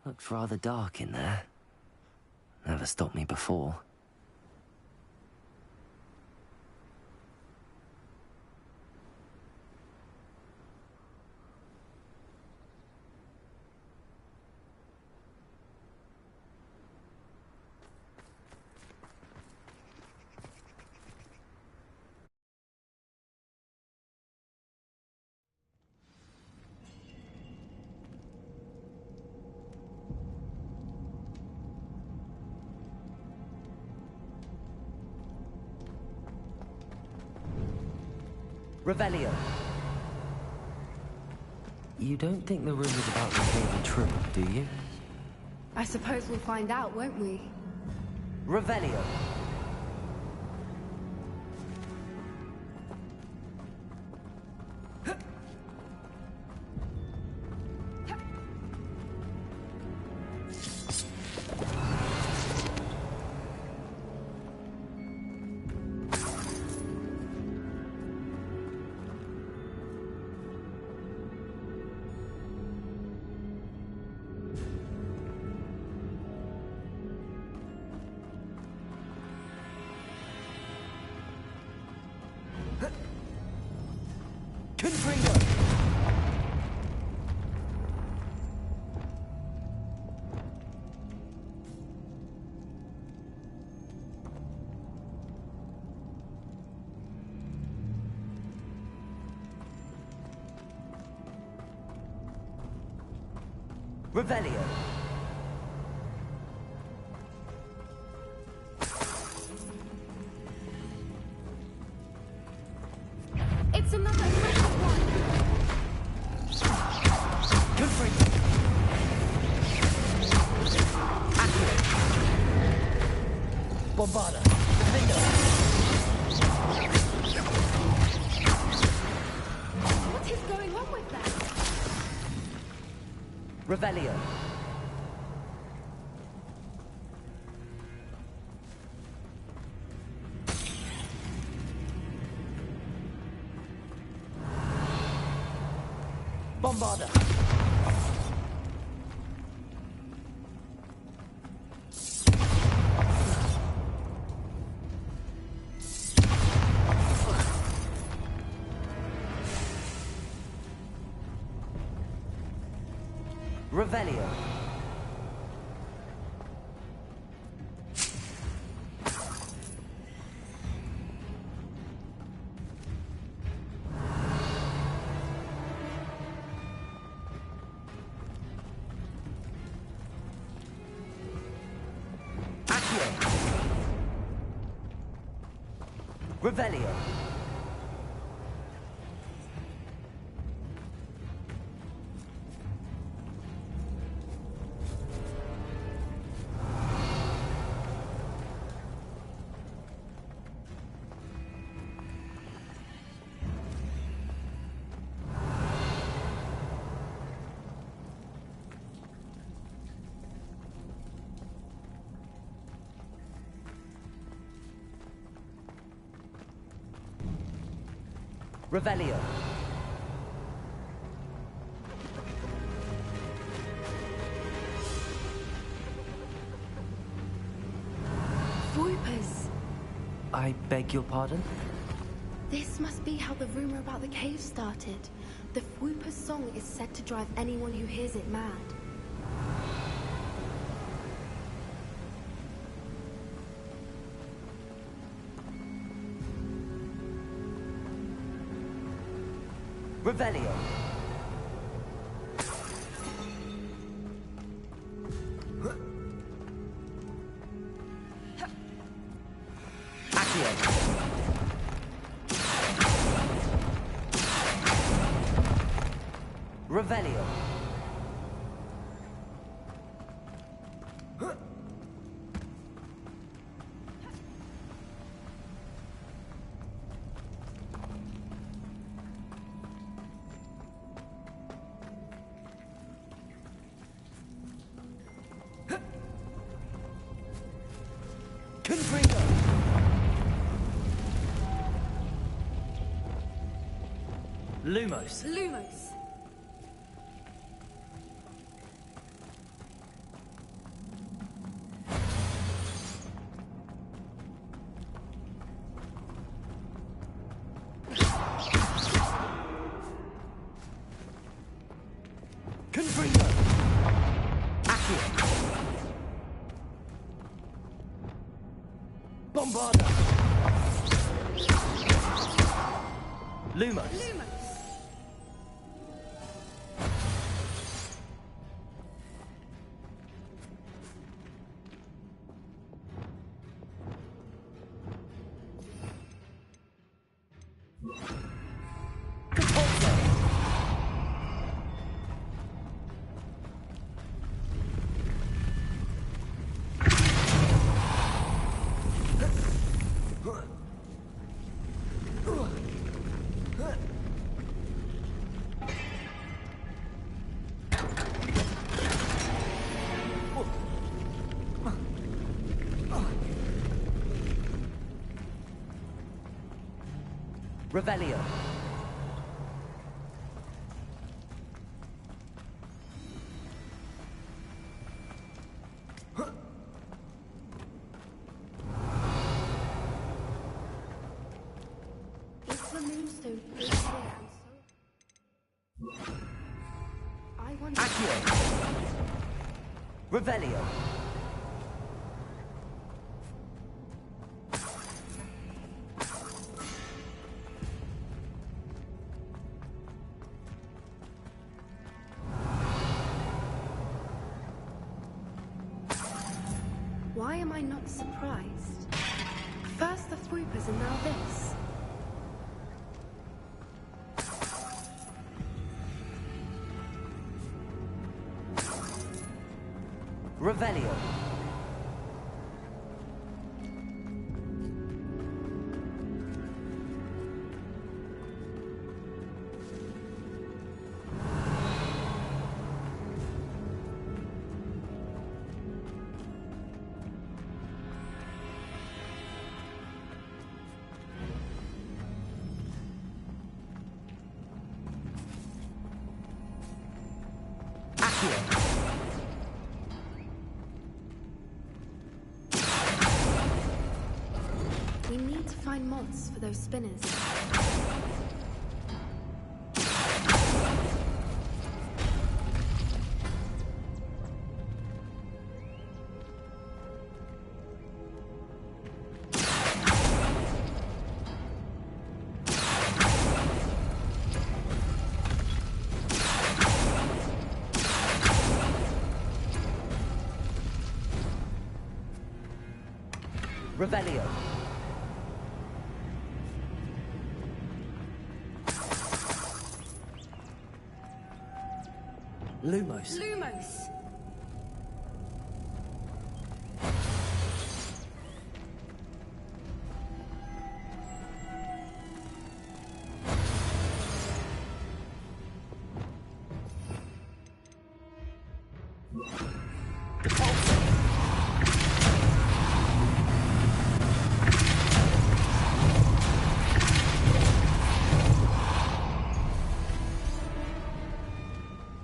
Looked rather dark in there. Never stopped me before. Revelio. You don't think the rumors about the cave are true, do you? I suppose we'll find out, won't we? Revelio. Revelio. It's another impressive one. Good for you. Accurate. Bombarda. Defender. What is going on with that? Revelio. Bombarda. Revelio. Accio. Revelio. Revelio. Voipers. I beg your pardon? This must be how the rumor about the cave started. The Whooper's song is said to drive anyone who hears it mad. Revelio. Accio. Revelio. Confringo. Lumos. Lumos. Avada. Lumos. Revelio. If the moonstone is here and so... I wonder... Accio. Revelio. Why am I not surprised? First the Swoopers and now this. Revelio. Accio. We need to find mods for those spinners. Revelio. Lumos. Lumos!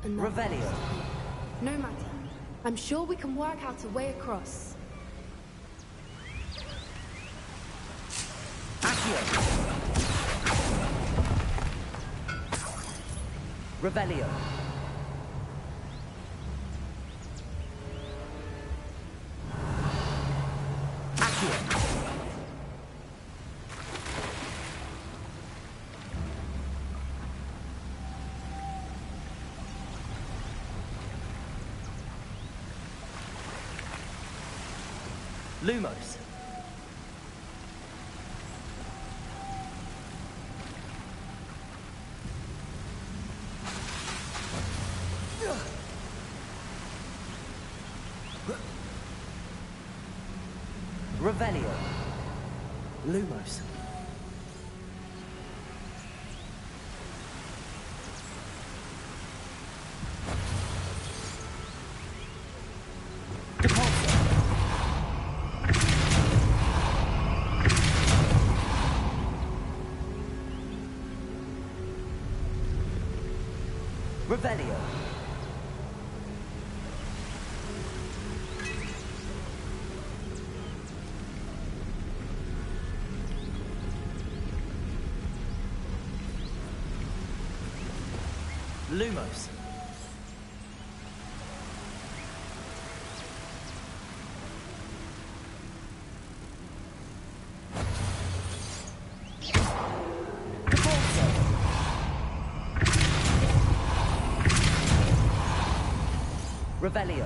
Revelio. No matter. I'm sure we can work out a way across. Accio. Revelio. Accio. Lumos. Revelio. Lumos. Revelio. Lumos. Revelio.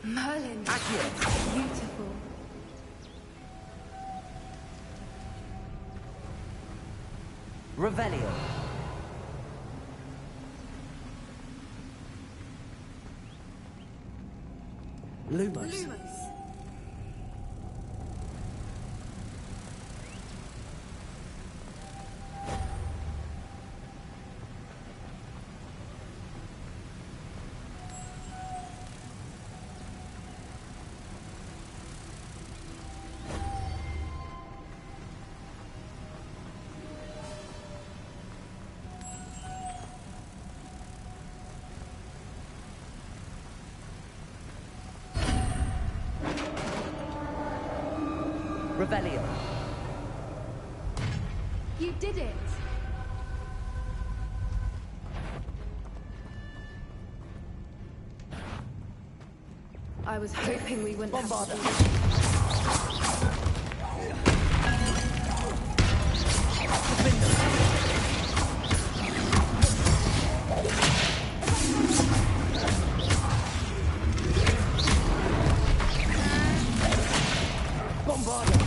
Merlin. Accio. Beautiful. Revelio. Lumos. Lumos. Revelio. You did it! I was hoping we wouldn't have Bombarda. Bombarda.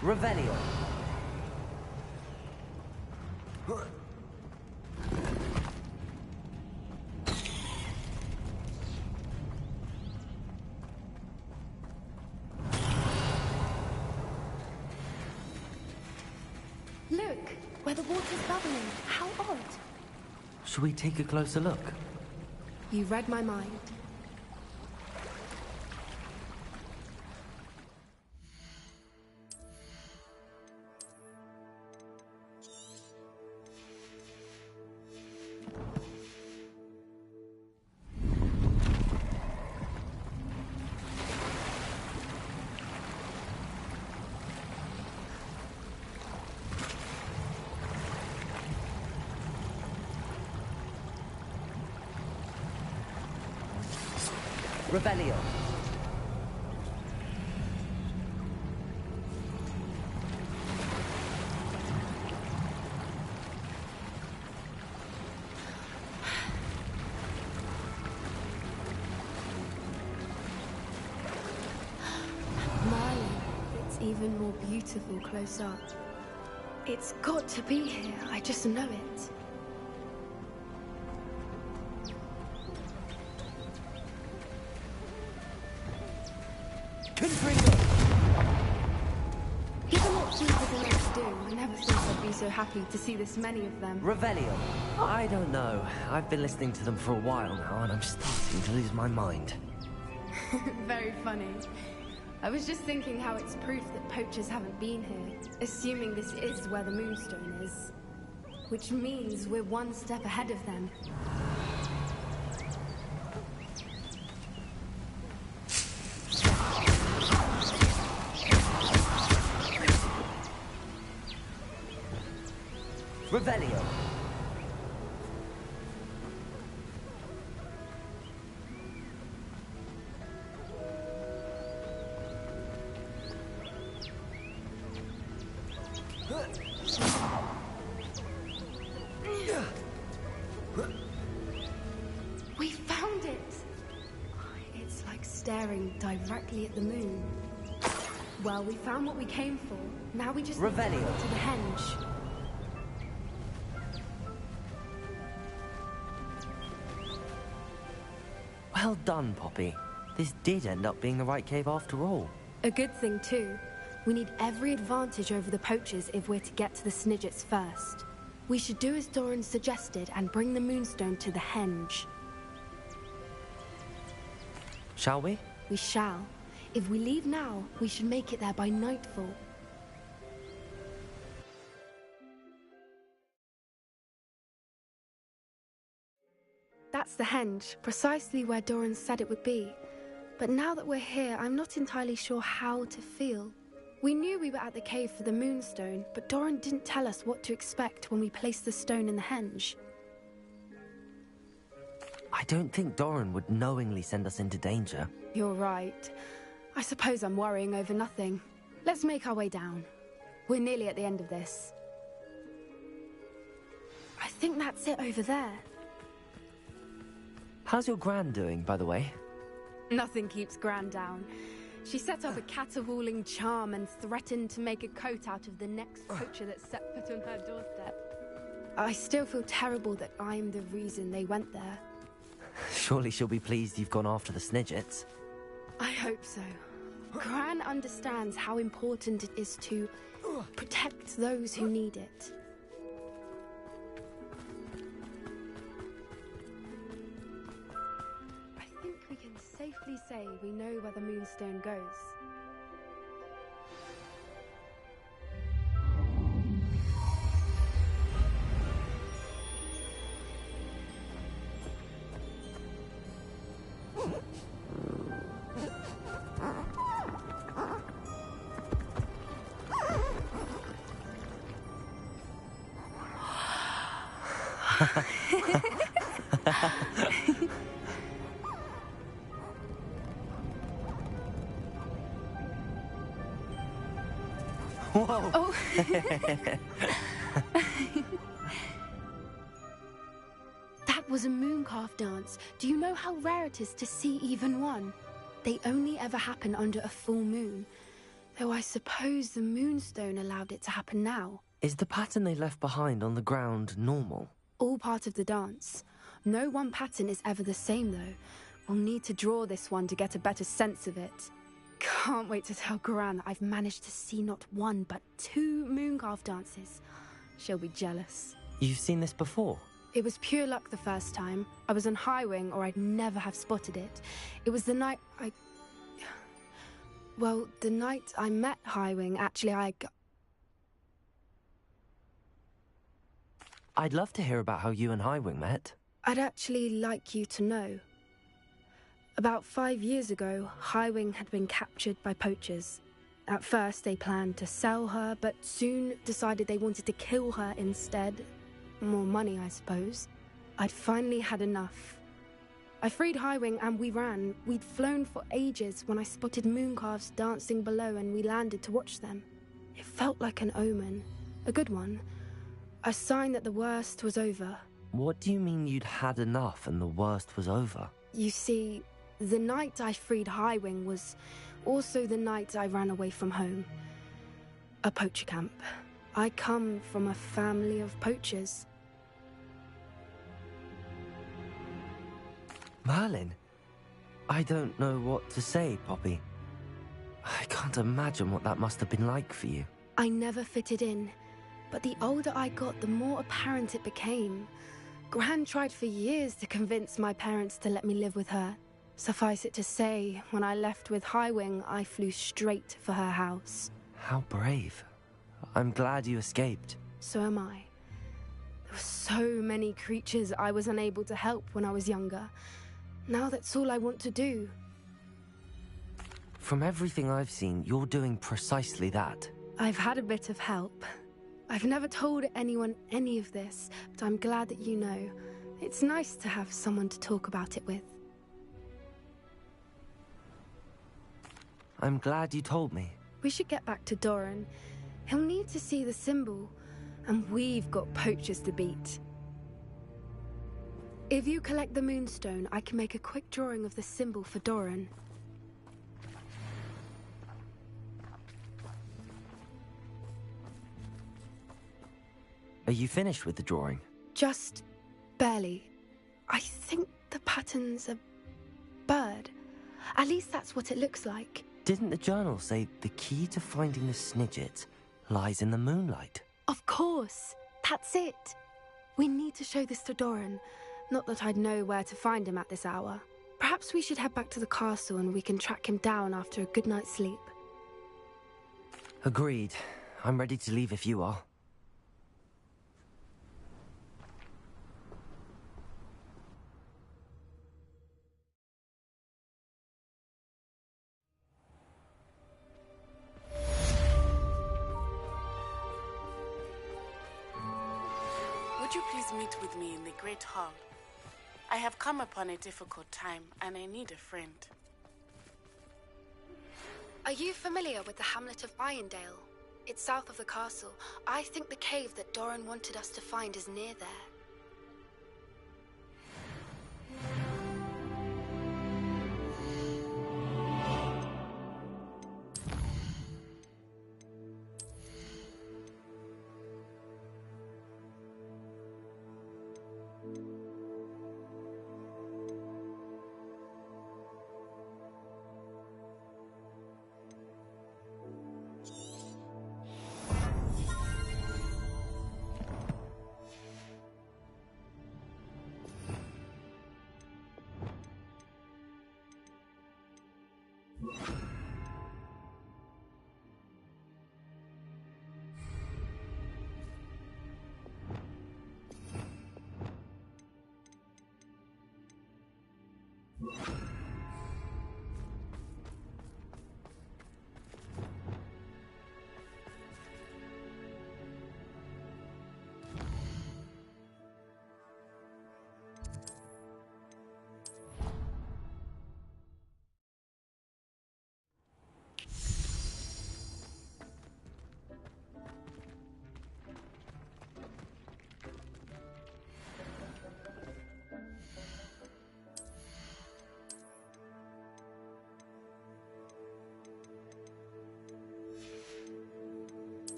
Revelio. Look, where the water's bubbling. How odd. Should we take a closer look? You read my mind. Revelio. Merlin, it's even more beautiful close up. It's got to be here, I just know it. Given what Keepers are meant to do, I never thought I'd be so happy to see this many of them. Revelio. I don't know. I've been listening to them for a while now, and I'm starting to lose my mind. Very funny. I was just thinking how it's proof that poachers haven't been here, assuming this is where the Moonstone is. Which means we're one step ahead of them. Revelio. We found it! It's like staring directly at the moon. Well, we found what we came for. Now we just need to Revelio. get to the henge. Well done, Poppy. This did end up being the right cave after all. A good thing, too. We need every advantage over the poachers if we're to get to the Snidgets first. We should do as Doran suggested and bring the Moonstone to the henge. Shall we? We shall. If we leave now, we should make it there by nightfall. That's the henge, precisely where Doran said it would be. But now that we're here, I'm not entirely sure how to feel. We knew we were at the cave for the Moonstone, but Doran didn't tell us what to expect when we placed the stone in the henge. I don't think Doran would knowingly send us into danger. You're right. I suppose I'm worrying over nothing. Let's make our way down. We're nearly at the end of this. I think that's it over there. How's your Gran doing, by the way? Nothing keeps Gran down. She set up a caterwauling charm and threatened to make a coat out of the next poacher that set foot on her doorstep. I still feel terrible that I'm the reason they went there. Surely she'll be pleased you've gone after the Snidgets. I hope so. Gran understands how important it is to protect those who need it. I think we can safely say we know where the Moonstone goes. Whoa! Oh. That was a mooncalf dance. Do you know how rare it is to see even one? They only ever happen under a full moon. Though I suppose the Moonstone allowed it to happen now. Is the pattern they left behind on the ground normal? All part of the dance. No one pattern is ever the same, though. We'll need to draw this one to get a better sense of it. Can't wait to tell Gran that I've managed to see not one, but 2 mooncalf dances. She'll be jealous. You've seen this before? It was pure luck the first time. I was on Highwing, or I'd never have spotted it. It was the night Well, the night I met Highwing, actually, I'd love to hear about how you and Highwing met. I'd actually like you to know. About 5 years ago, Highwing had been captured by poachers. At first, they planned to sell her, but soon decided they wanted to kill her instead. More money, I suppose. I'd finally had enough. I freed Highwing and we ran. We'd flown for ages when I spotted mooncalves dancing below and we landed to watch them. It felt like an omen. A good one. A sign that the worst was over. What do you mean you'd had enough and the worst was over? You see, the night I freed Highwing was also the night I ran away from home. A poacher camp. I come from a family of poachers. Merlin? I don't know what to say, Poppy. I can't imagine what that must have been like for you. I never fitted in, but the older I got, the more apparent it became. Gran tried for years to convince my parents to let me live with her. Suffice it to say, when I left with Highwing, I flew straight for her house. How brave. I'm glad you escaped. So am I. There were so many creatures I was unable to help when I was younger. Now that's all I want to do. From everything I've seen, you're doing precisely that. I've had a bit of help. I've never told anyone any of this, but I'm glad that you know. It's nice to have someone to talk about it with. I'm glad you told me. We should get back to Doran. He'll need to see the symbol, and we've got poachers to beat. If you collect the Moonstone, I can make a quick drawing of the symbol for Doran. Are you finished with the drawing? Just barely. I think the pattern's a bird. At least that's what it looks like. Didn't the journal say the key to finding the Snidget lies in the moonlight? Of course. That's it. We need to show this to Doran. Not that I'd know where to find him at this hour. Perhaps we should head back to the castle and we can track him down after a good night's sleep. Agreed. I'm ready to leave if you are. Would you please meet with me in the Great Hall? I have come upon a difficult time, and I need a friend. Are you familiar with the hamlet of Irondale? It's south of the castle. I think the cave that Doran wanted us to find is near there.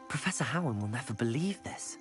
Professor Howard will never believe this.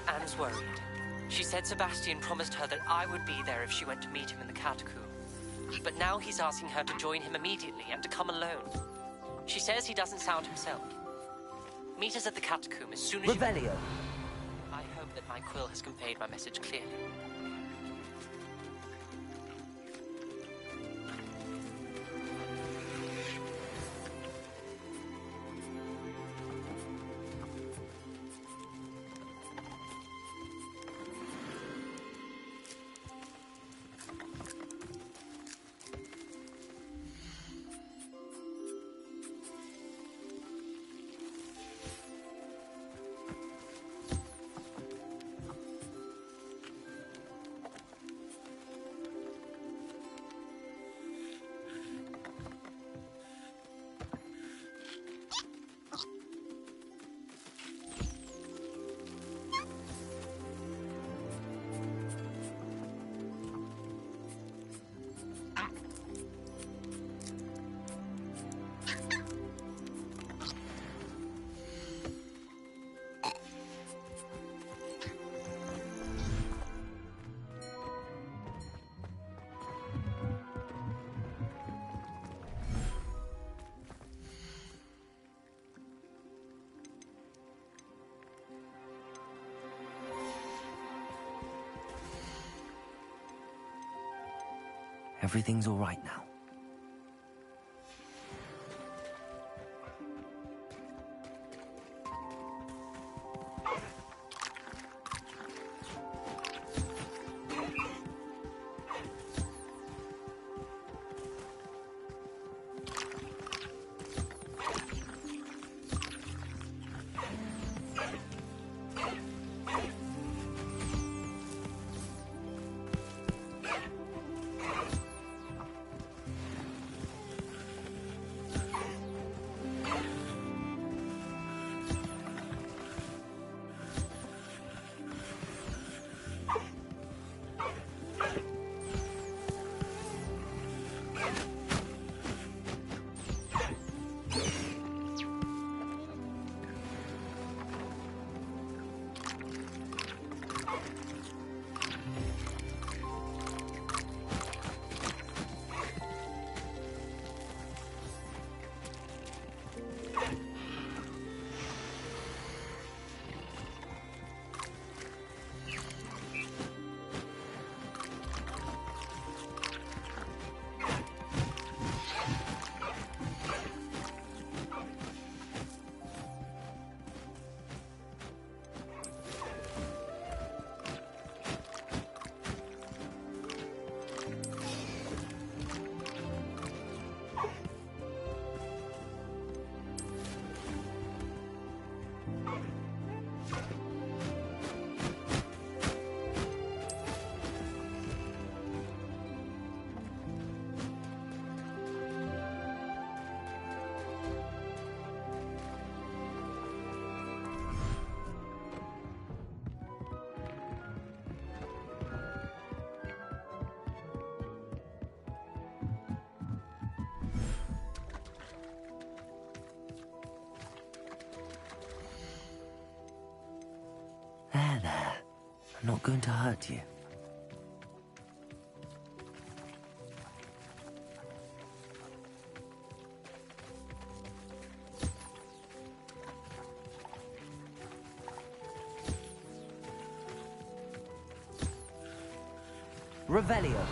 Anne's worried. She said Sebastian promised her that I would be there if she went to meet him in the catacomb. But now he's asking her to join him immediately and to come alone. She says he doesn't sound himself. Meet us at the catacomb as soon as Revelio. I hope that my quill has conveyed my message clearly. Everything's all right now. There. I'm not going to hurt you. Revelio.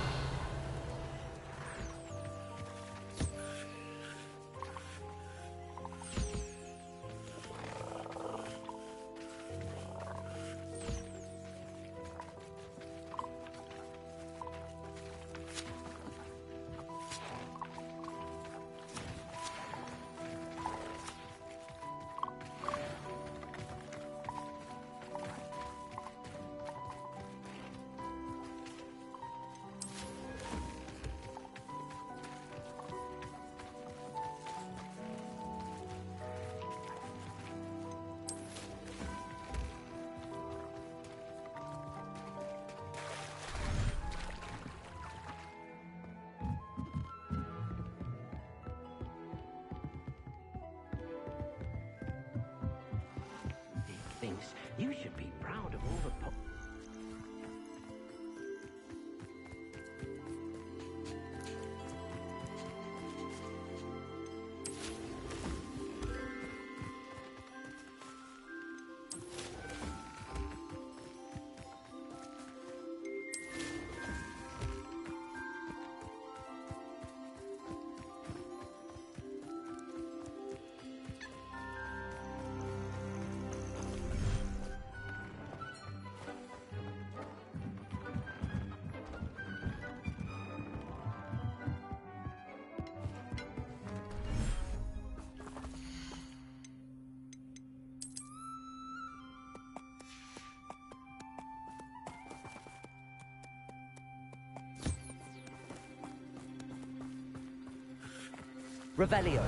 Thinks you should be proud of all the Revelio.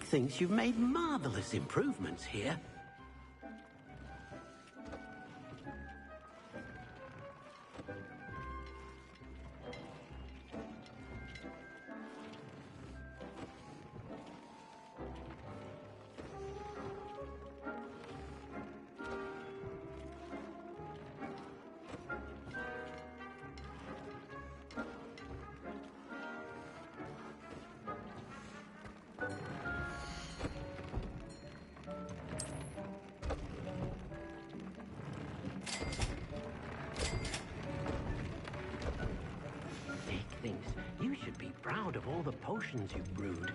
thinks you've made marvelous improvements here. Thinks you should be proud of all the potions you've brewed.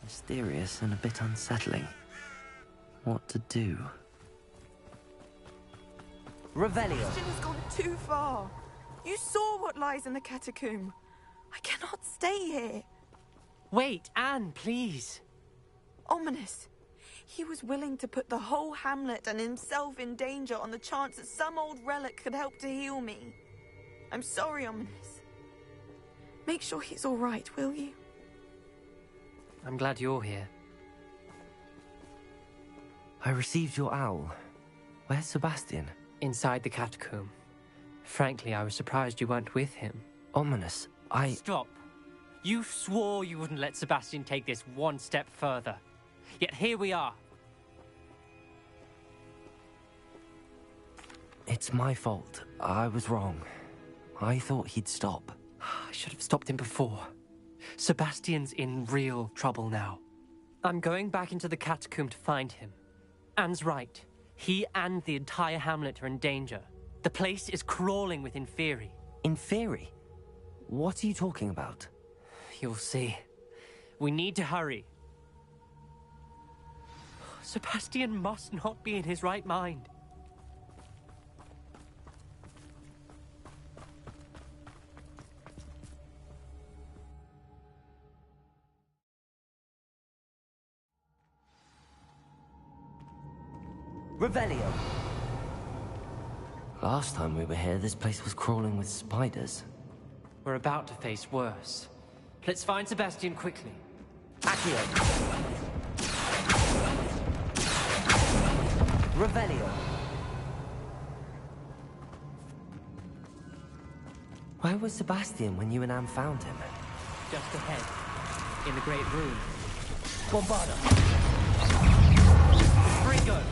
Mysterious and a bit unsettling. What to do? Revelio. Christian has gone too far. You saw what lies in the catacomb. I cannot stay here. Wait, Anne, please. Ominous. He was willing to put the whole hamlet and himself in danger on the chance that some old relic could help to heal me. I'm sorry, Ominous. Make sure he's all right, will you? I'm glad you're here. I received your owl. Where's Sebastian? Inside the catacomb. Frankly, I was surprised you weren't with him. Ominous, Stop. You swore you wouldn't let Sebastian take this one step further. Yet here we are. It's my fault. I was wrong. I thought he'd stop. I should have stopped him before. Sebastian's in real trouble now. I'm going back into the catacomb to find him. Anne's right. He and the entire hamlet are in danger. The place is crawling with Inferi. Inferi? What are you talking about? You'll see. We need to hurry. Sebastian must not be in his right mind. Revelio. Last time we were here, this place was crawling with spiders. We're about to face worse. Let's find Sebastian quickly. Accio. Revelio. Where was Sebastian when you and Anne found him? Just ahead. In the Great Room. Bombarda. Fringo!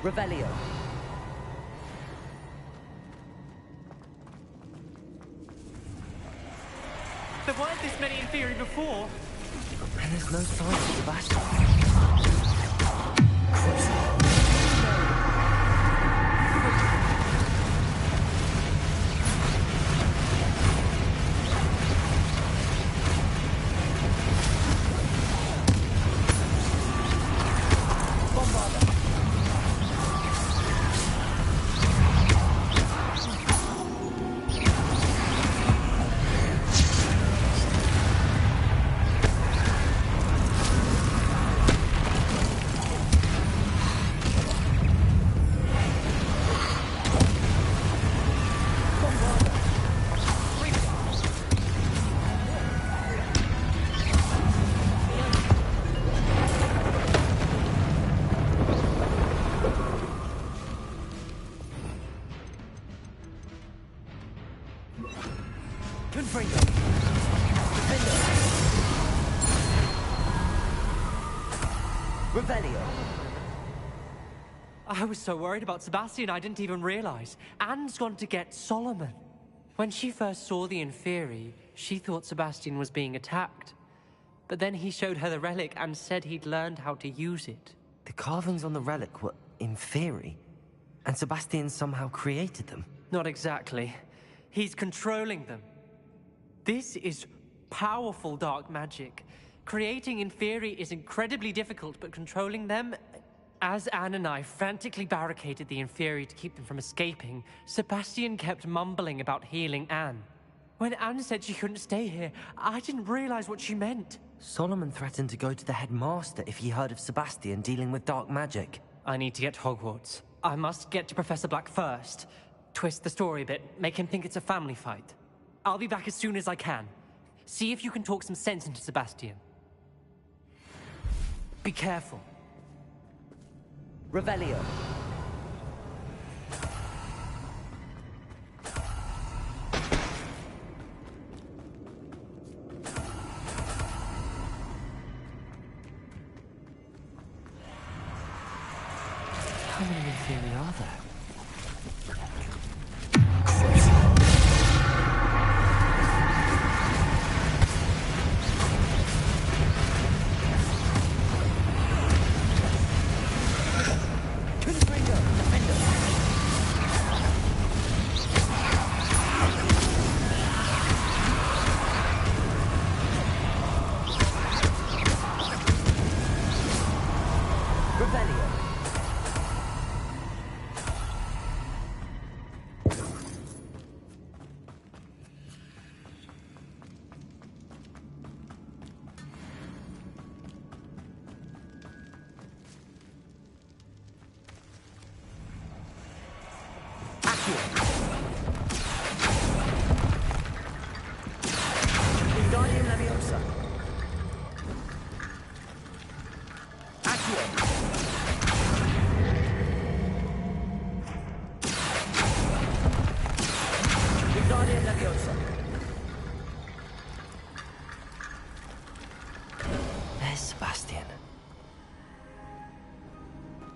Revelio. There weren't this many Inferi before. And there's no sign of Sebastian. Revelio. I was so worried about Sebastian I didn't even realize. Anne's gone to get Solomon. When she first saw the Inferi, she thought Sebastian was being attacked. But then he showed her the relic and said he'd learned how to use it. The carvings on the relic were Inferi, and Sebastian somehow created them. Not exactly. He's controlling them. This is powerful dark magic. Creating Inferi is incredibly difficult, but controlling them... As Anne and I frantically barricaded the Inferi to keep them from escaping, Sebastian kept mumbling about healing Anne. When Anne said she couldn't stay here, I didn't realize what she meant. Solomon threatened to go to the headmaster if he heard of Sebastian dealing with dark magic. I need to get to Hogwarts. I must get to Professor Black first. Twist the story a bit, make him think it's a family fight. I'll be back as soon as I can. See if you can talk some sense into Sebastian. Be careful. Revelio. How many Inferi are there?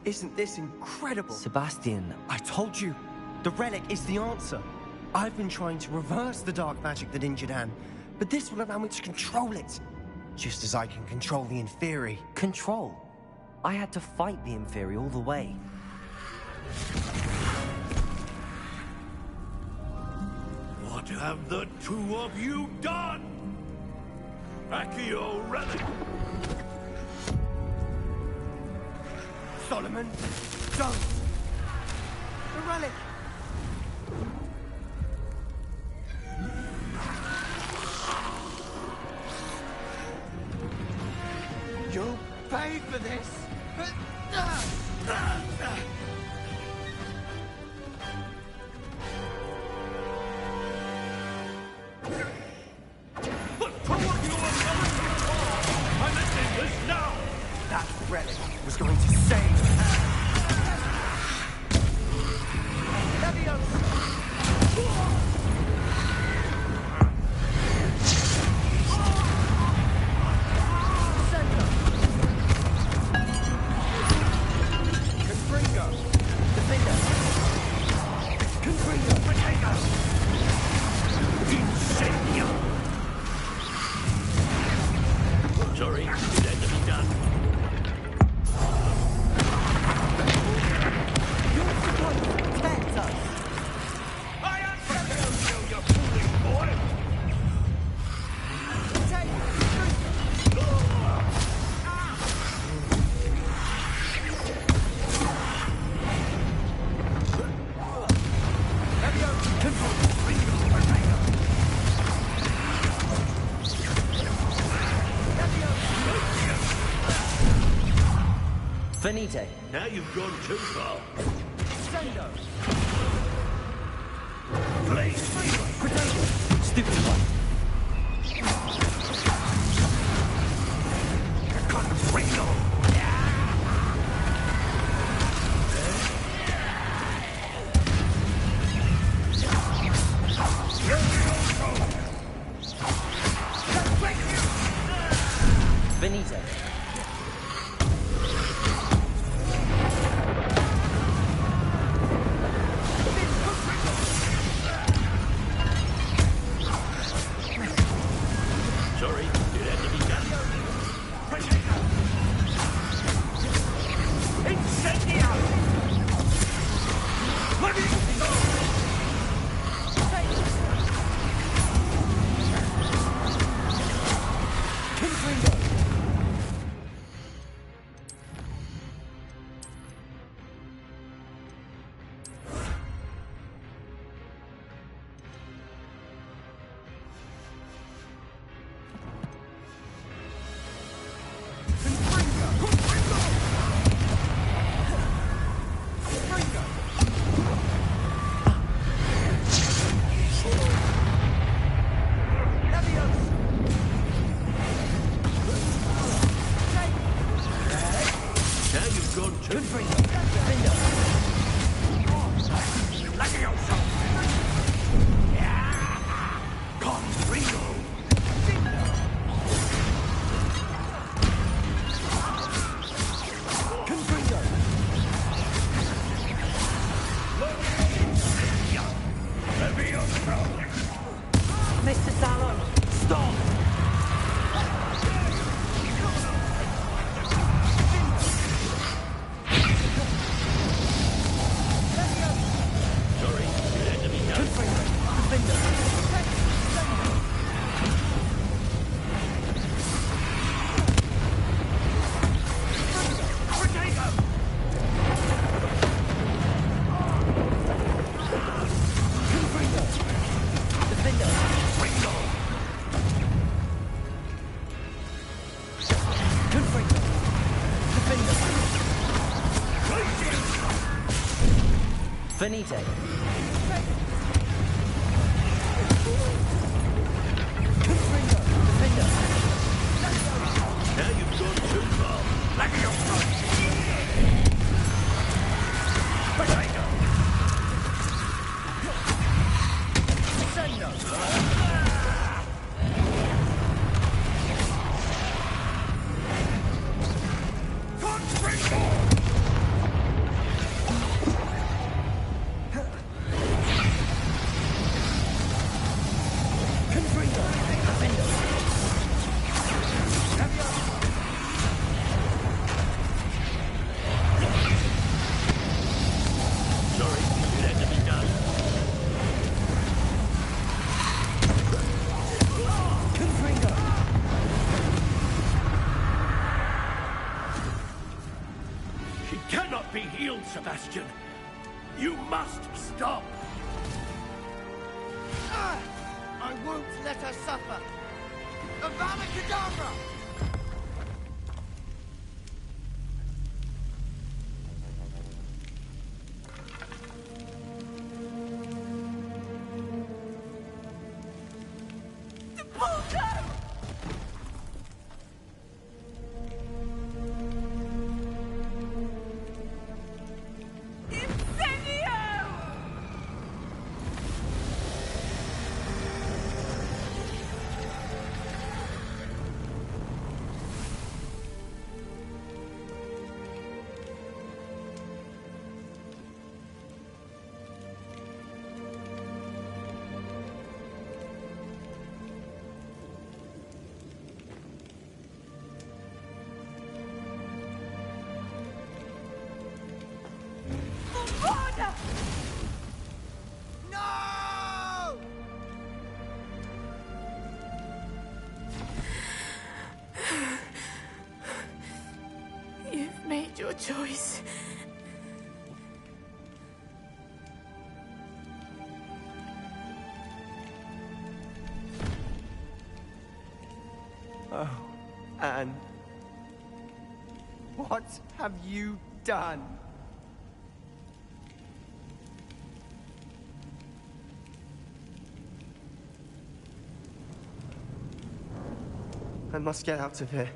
Isn't this incredible? Sebastian, I told you, the relic is the answer. I've been trying to reverse the dark magic that injured Anne, but this will allow me to control it. Just as I can control the Inferi. control. I had to fight the Inferi all the way. What have the two of you done? Accio relic! Solomon, don't! The relic! You'll pay for this! The two of you are coming too far! I'm ending this now! That relic was going to save Sorry, it had to be done. I answer you, you foolish boy! Finite. Now you've gone too far. Stupid one. Finite. Sorry, it had to be done. Incendio! Let me go! Now you've gone too far. Look at yourself! Conrigo! Mr. Sallow, stop! Sorry, it had to be done. Finite. Now you've gone too far. Look at yourself! killed Sebastian. You must stop. I won't let her suffer. Avada Kedavra! No! You've made your choice. Oh, Anne. What have you done? I must get out of here.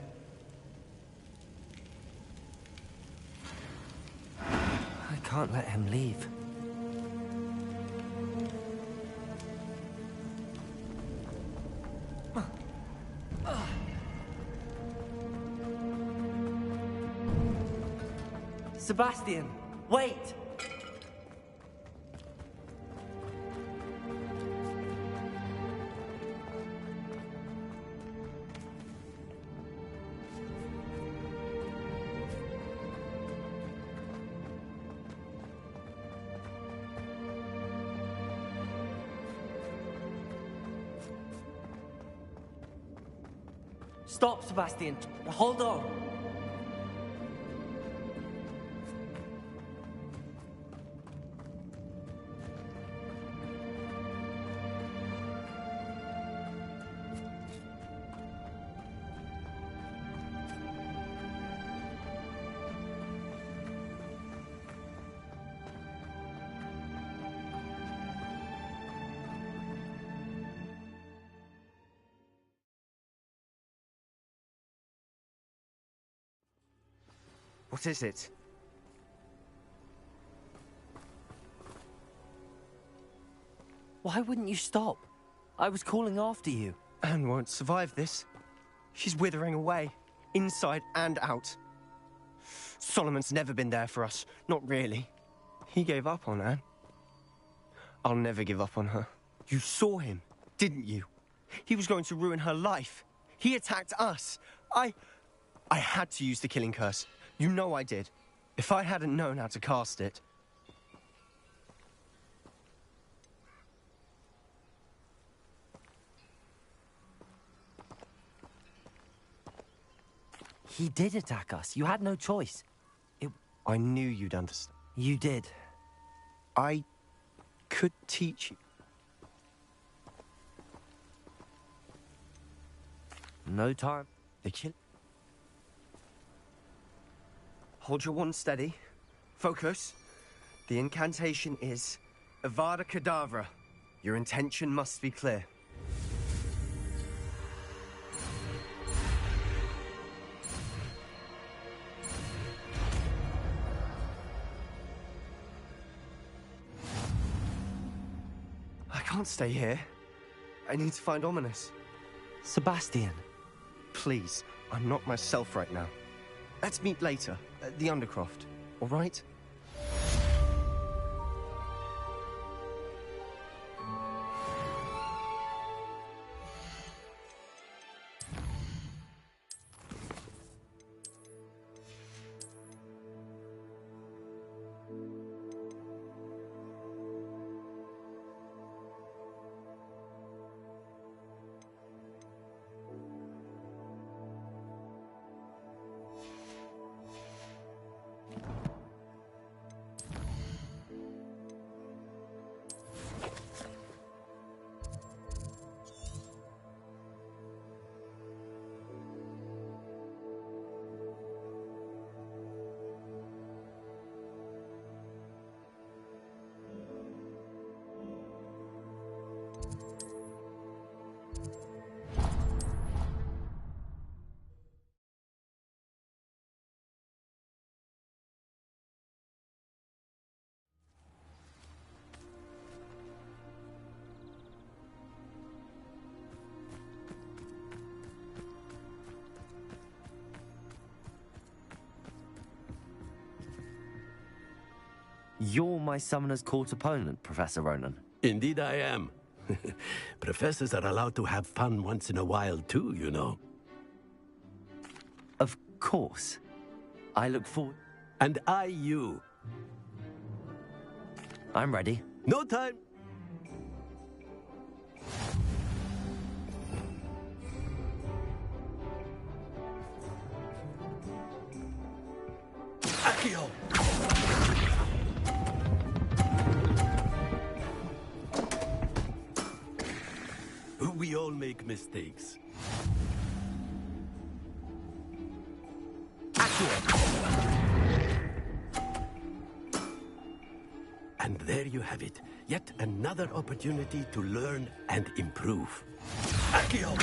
I can't let him leave. Sebastian, wait! Stop, Sebastian. Hold on. What is it? Why wouldn't you stop? I was calling after you. Anne won't survive this. She's withering away, inside and out. Solomon's never been there for us, not really. He gave up on Anne. I'll never give up on her. You saw him, didn't you? He was going to ruin her life. He attacked us. I had to use the killing curse. You know I did. If I hadn't known how to cast it... He did attack us. You had no choice. I knew you'd understand. You did. I could teach you. No time. The kill... Hold your wand steady. Focus. The incantation is Avada Kedavra. Your intention must be clear. I can't stay here. I need to find Ominous. Sebastian. Please, I'm not myself right now. Let's meet later, at the Undercroft, all right? You're my Summoner's Court opponent, Professor Ronan. Indeed I am. Professors are allowed to have fun once in a while too, you know. Of course. I look forward... And I you. I'm ready. No time. Accio! We all make mistakes. And there you have it. Yet another opportunity to learn and improve. Accio!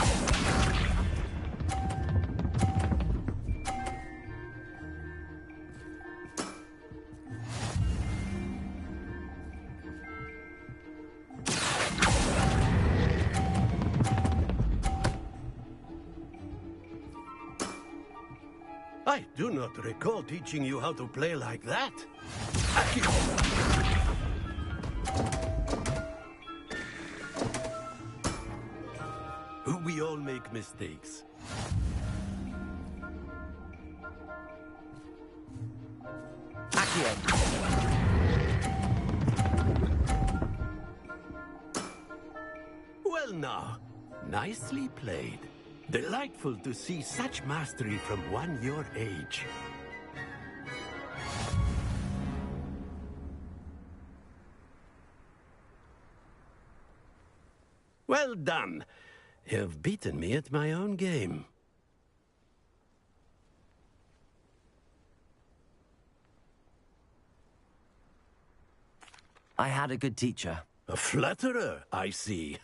I do not recall teaching you how to play like that. We all make mistakes. Well now, nicely played. Delightful to see such mastery from one your age. Well done. You've beaten me at my own game. I had a good teacher. A flatterer, I see.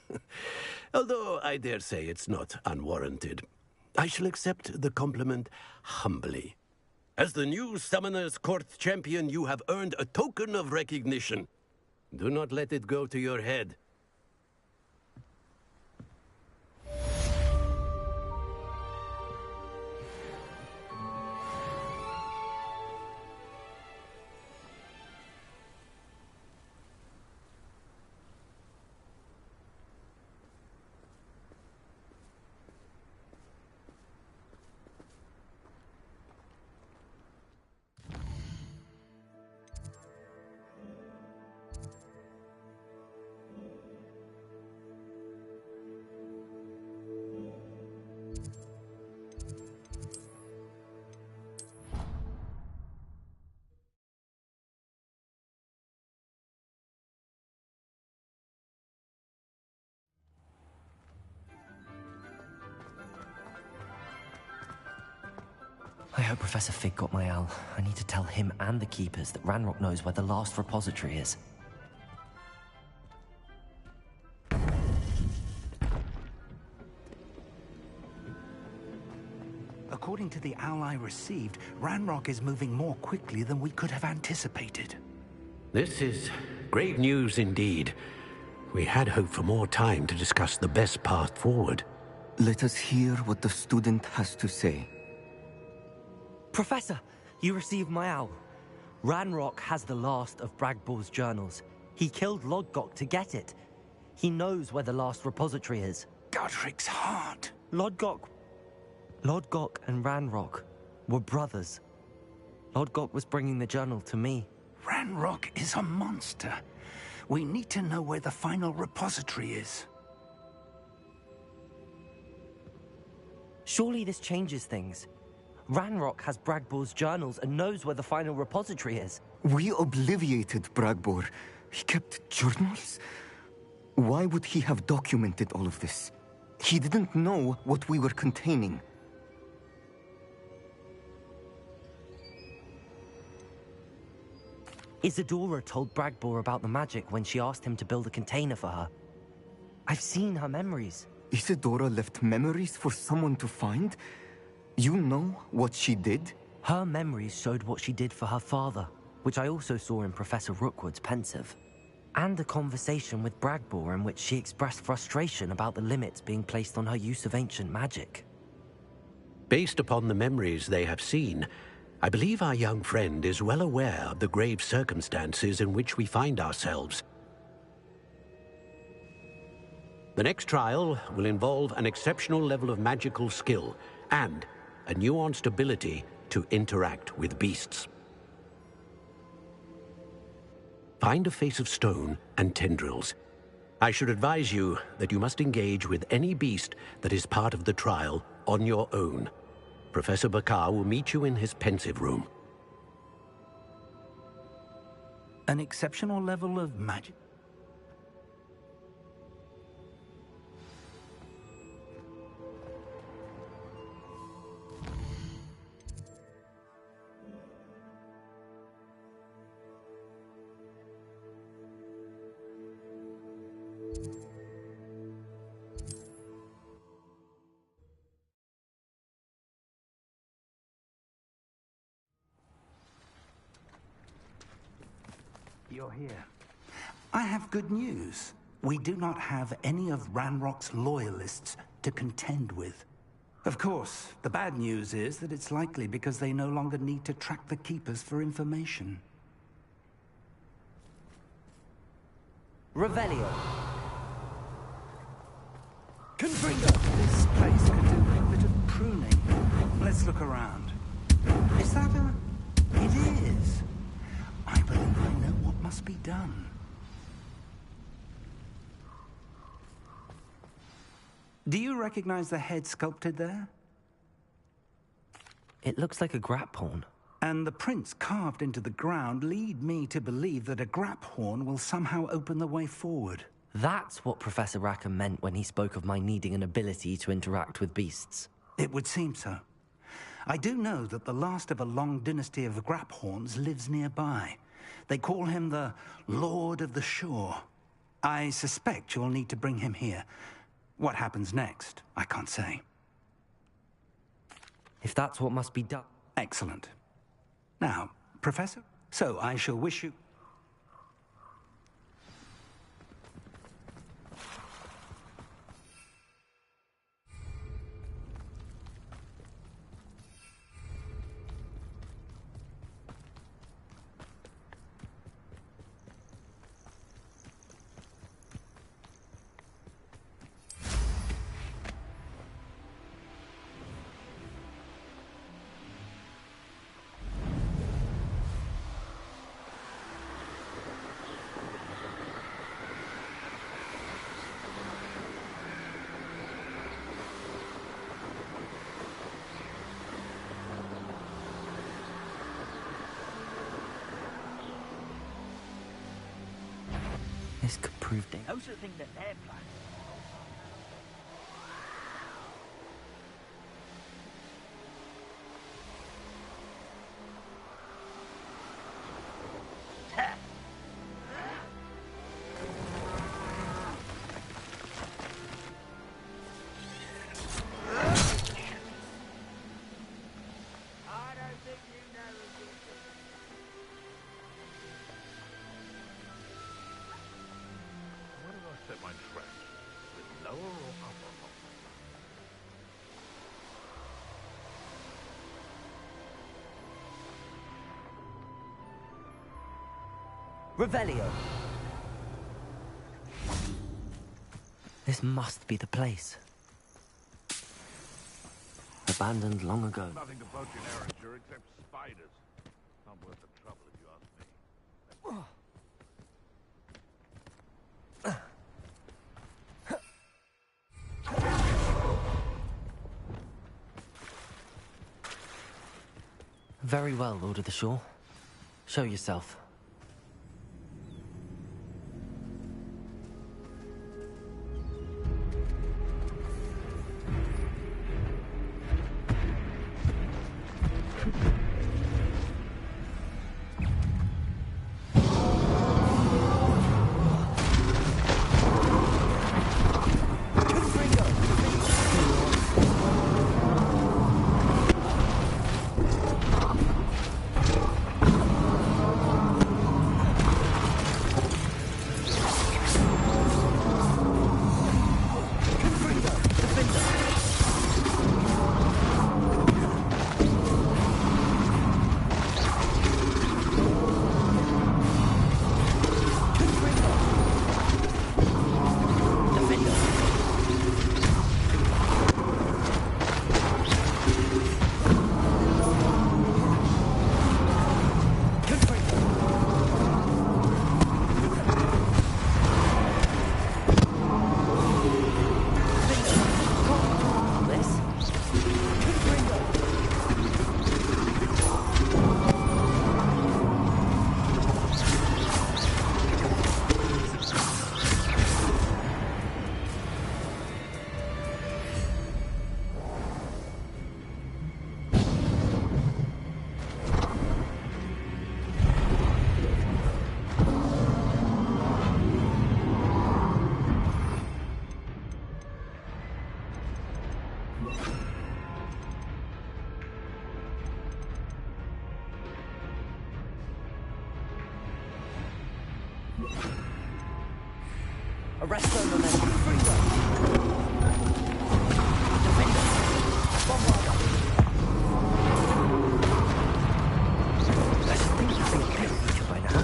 Although I dare say it's not unwarranted. I shall accept the compliment humbly. As the new Summoner's Court champion, you have earned a token of recognition. Do not let it go to your head. I hope Professor Fig got my owl. I need to tell him and the Keepers that Ranrock knows where the last repository is. According to the owl I received, Ranrock is moving more quickly than we could have anticipated. This is great news indeed. We had hoped for more time to discuss the best path forward. Let us hear what the student has to say. Professor, you received my owl. Ranrock has the last of Bragbor's journals. He killed Lodgok to get it. He knows where the last repository is. Godric's heart. Lodgok and Ranrock were brothers. Lodgok was bringing the journal to me. Ranrock is a monster. We need to know where the final repository is. Surely this changes things. Ranrock has Bragbor's journals and knows where the final repository is. We obliviated Bragbor. He kept journals? Why would he have documented all of this? He didn't know what we were containing. Isadora told Bragbor about the magic when she asked him to build a container for her. I've seen her memories. Isadora left memories for someone to find? You know what she did? Her memories showed what she did for her father, which I also saw in Professor Rookwood's pensive. And a conversation with Bragbor in which she expressed frustration about the limits being placed on her use of ancient magic. Based upon the memories they have seen, I believe our young friend is well aware of the grave circumstances in which we find ourselves. The next trial will involve an exceptional level of magical skill and a nuanced ability to interact with beasts. Find a face of stone and tendrils. I should advise you that you must engage with any beast that is part of the trial on your own. Professor Bakar will meet you in his pensive room. An exceptional level of magic? You're here. I have good news. We do not have any of Ranrock's loyalists to contend with. Of course, the bad news is that it's likely because they no longer need to track the Keepers for information. Revelio. Confringo! This place could do with a bit of pruning. Let's look around. Is that a... It is. I believe I know what must be done. Do you recognize the head sculpted there? It looks like a grap horn. And the prints carved into the ground lead me to believe that a grap horn will somehow open the way forward. That's what Professor Rackham meant when he spoke of my needing an ability to interact with beasts. It would seem so. I do know that the last of a long dynasty of grap horns lives nearby. They call him the Lord of the Shore. I suspect you'll need to bring him here. What happens next, I can't say. If that's what must be done... Excellent. Now, Professor, so I shall wish you... This could prove dangerous. How's the thing that they're planning? Revelio. This must be the place. Abandoned long ago. Nothing to poach in Erinsure except spiders. Not worth the trouble if you ask me. Very well, Lord of the Shore. Show yourself. Arresto momentum. Defender. Bombarda. I should think you'd be a pet teacher by now.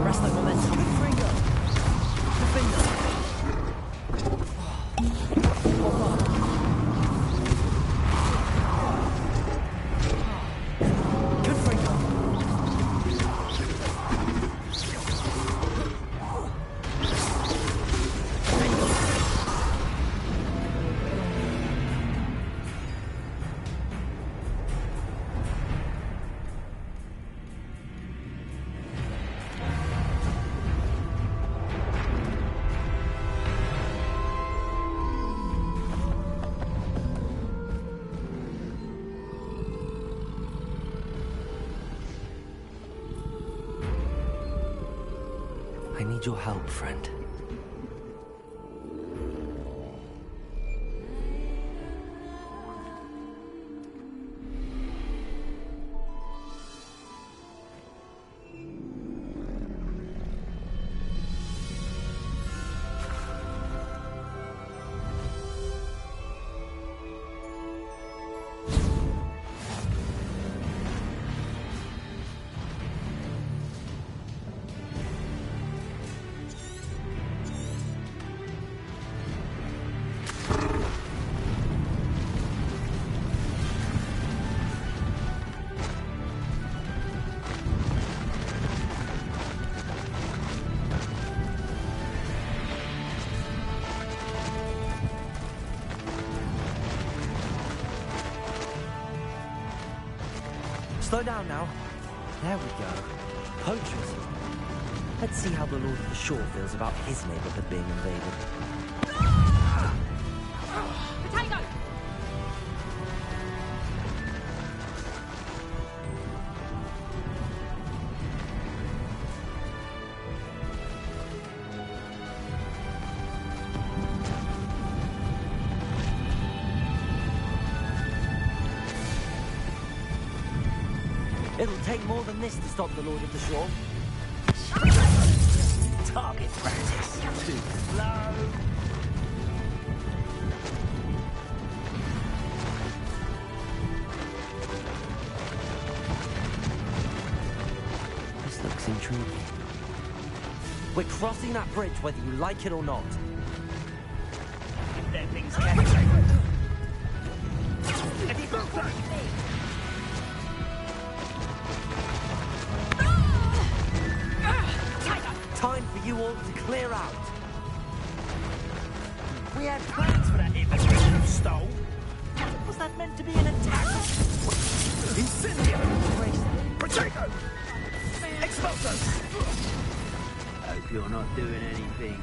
Arresto momentum. Confringo. Defender. Bombarda. I need your help, friend. Slow down now. There we go. Poachers. Let's see how the Lord of the Shore feels about his neighborhood being invaded. Potato! It'll take more than this to stop the Lord of the Shore. Target practice. Too slow. This looks intriguing. We're crossing that bridge whether you like it or not. If that thing's catching. Have you got that? Time for you all to clear out. We had plans for that infantry you stole. Was that meant to be an attack? Incendio! Potato! Explosos! Hope you're not doing anything,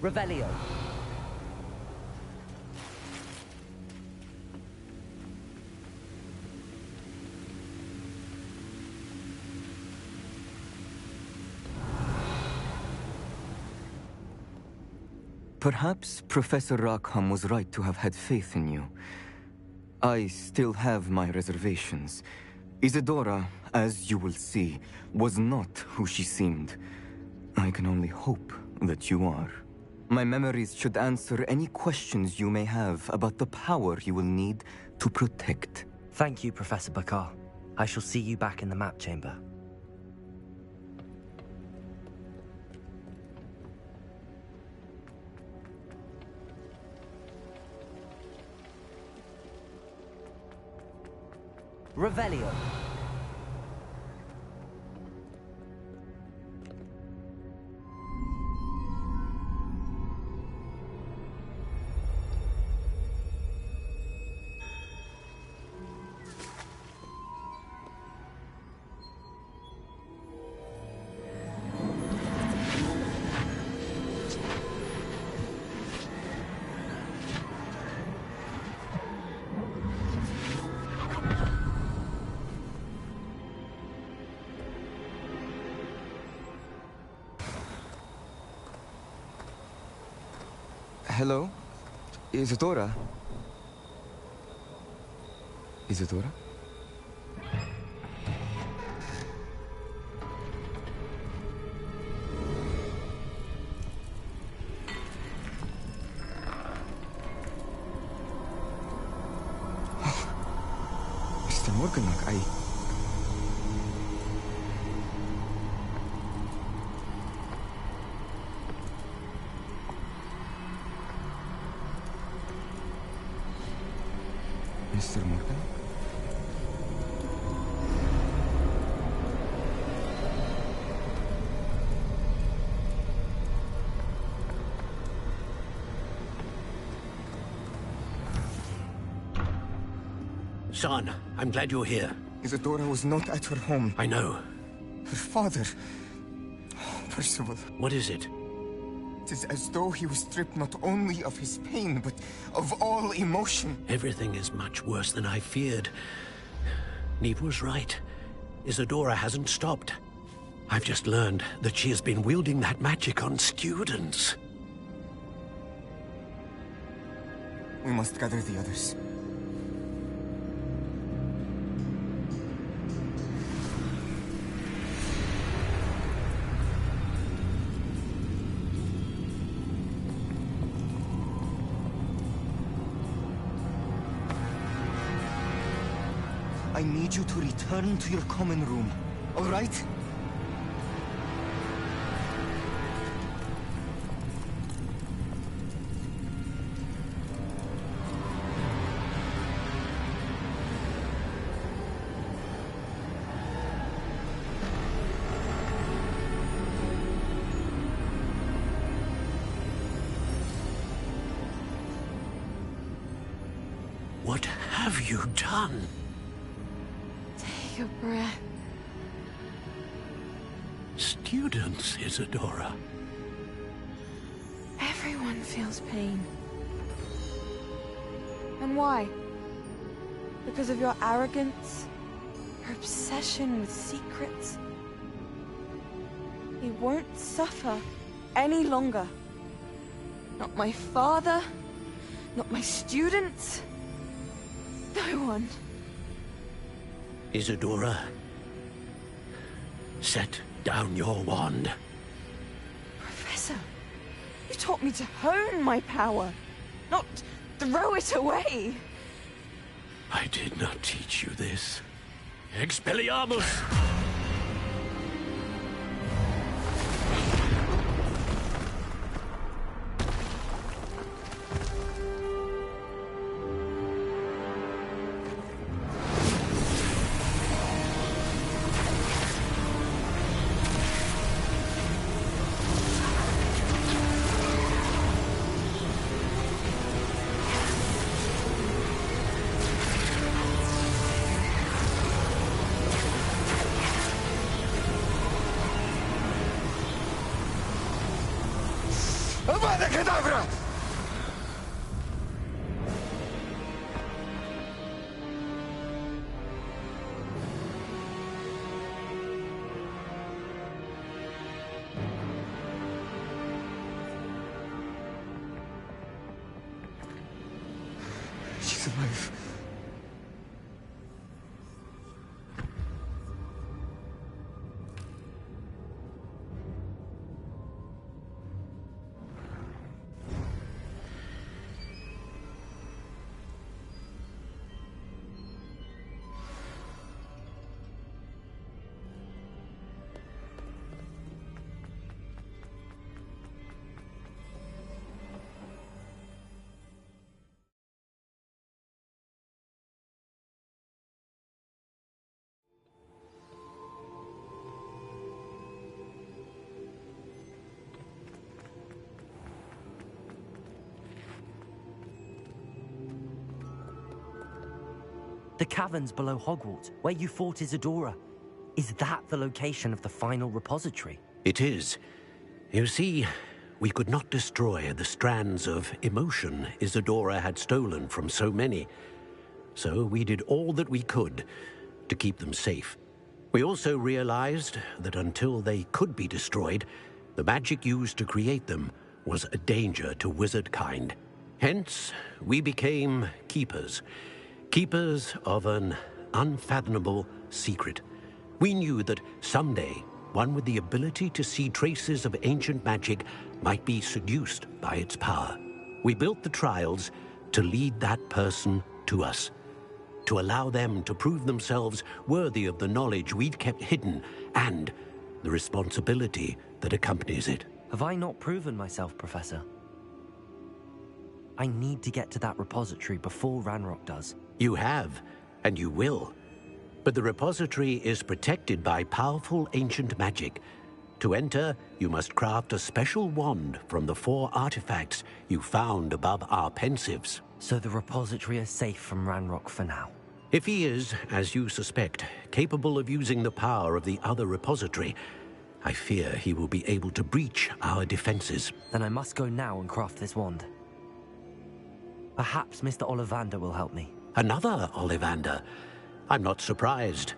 Revelio. Perhaps Professor Rackham was right to have had faith in you. I still have my reservations. Isadora, as you will see, was not who she seemed. I can only hope that you are. My memories should answer any questions you may have about the power you will need to protect. Thank you, Professor Bakar. I shall see you back in the map chamber. Revelio. Hello? Isadora? Isadora? Mr. Morganach, Mr. Morgan? Son, I'm glad you're here. Isadora was not at her home. I know. Her father... Percival. What is it? It is as though he was stripped not only of his pain, but of all emotion. Everything is much worse than I feared. Neve was right. Isadora hasn't stopped. I've just learned that she has been wielding that magic on students. We must gather the others. I need you to return to your common room, all right? What have you done? Take a breath. Students, Isadora. Everyone feels pain. And why? Because of your arrogance? Your obsession with secrets? He won't suffer any longer. Not my father, not my students, no one. Isadora, set down your wand. Professor, you taught me to hone my power, not throw it away. I did not teach you this. Expelliarmus! Avada Kedavra! survive. The caverns below Hogwarts, where you fought Isadora. Is that the location of the final repository? It is. You see, we could not destroy the strands of emotion Isadora had stolen from so many. So we did all that we could to keep them safe. We also realized that until they could be destroyed, the magic used to create them was a danger to wizard kind. Hence, we became keepers. Keepers of an unfathomable secret. We knew that someday, one with the ability to see traces of ancient magic might be seduced by its power. We built the trials to lead that person to us, to allow them to prove themselves worthy of the knowledge we'd kept hidden and the responsibility that accompanies it. Have I not proven myself, Professor? I need to get to that repository before Ranrock does. You have, and you will. But the repository is protected by powerful ancient magic. To enter, you must craft a special wand from the 4 artifacts you found above our pensives. So the repository is safe from Ranrock for now. If he is, as you suspect, capable of using the power of the other repository, I fear he will be able to breach our defenses. Then I must go now and craft this wand. Perhaps Mr. Ollivander will help me. Another Ollivander? I'm not surprised.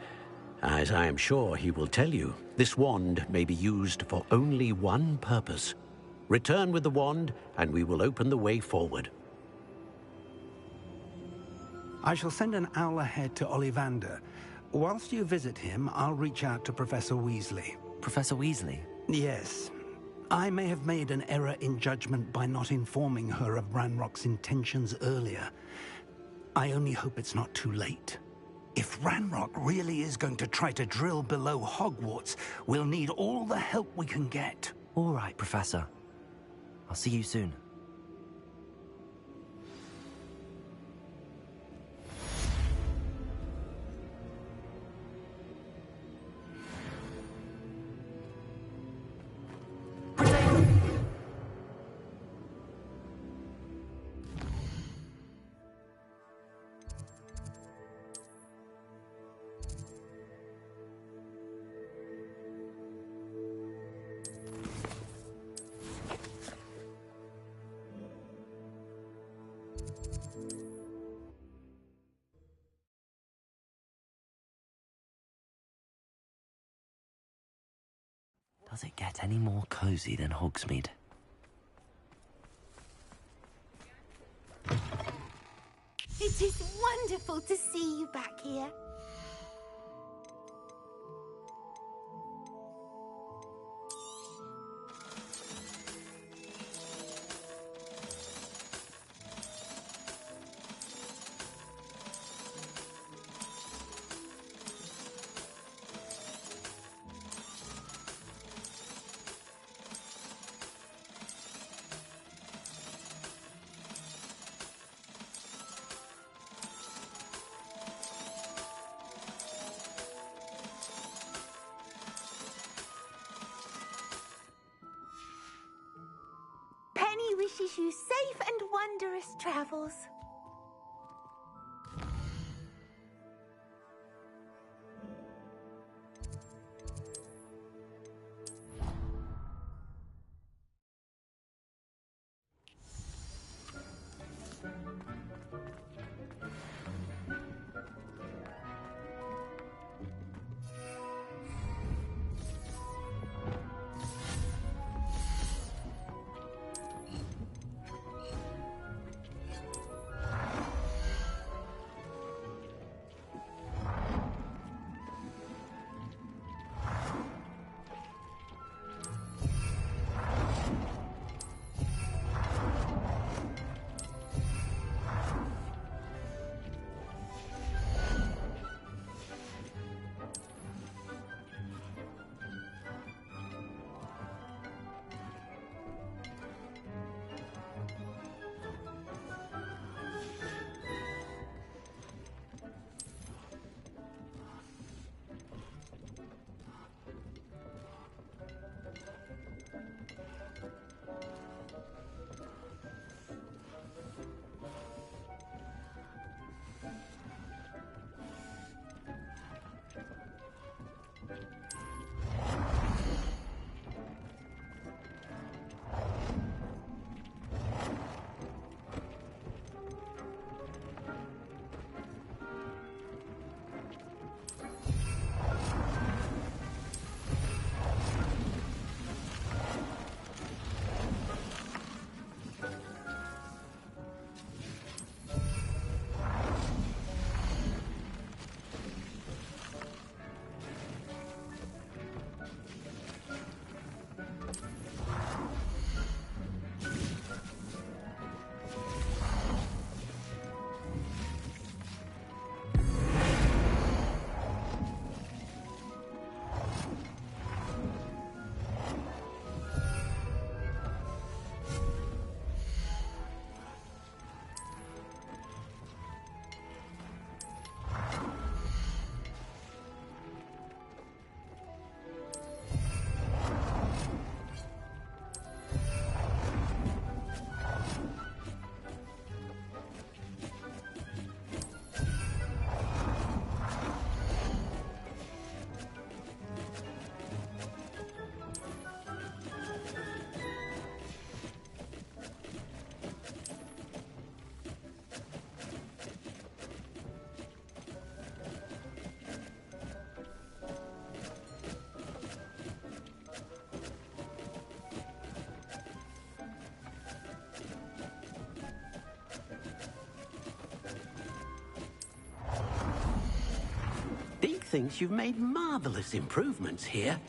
As I am sure he will tell you, this wand may be used for only one purpose. Return with the wand, and we will open the way forward. I shall send an owl ahead to Ollivander. Whilst you visit him, I'll reach out to Professor Weasley. Professor Weasley? Yes. I may have made an error in judgment by not informing her of Ranrock's intentions earlier. I only hope it's not too late. If Ranrock really is going to try to drill below Hogwarts, we'll need all the help we can get. All right, Professor. I'll see you soon. Does it get any more cozy than Hogsmeade? It is wonderful to see you back here. Penny wishes you safe and wondrous travels. thinks you've made marvelous improvements here.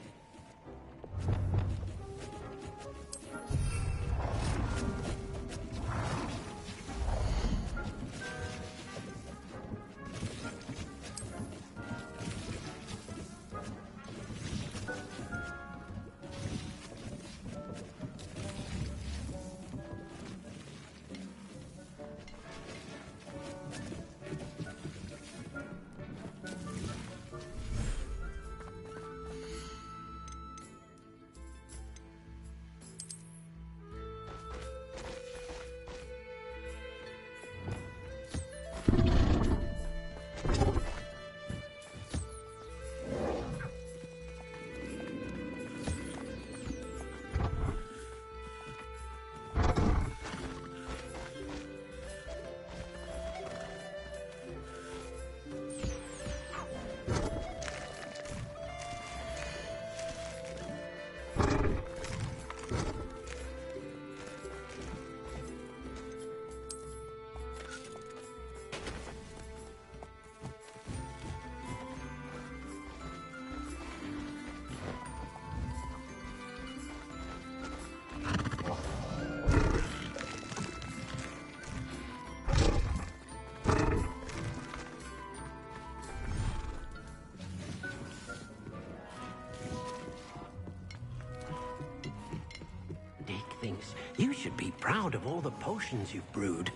Thinks you should be proud of all the potions you've brewed.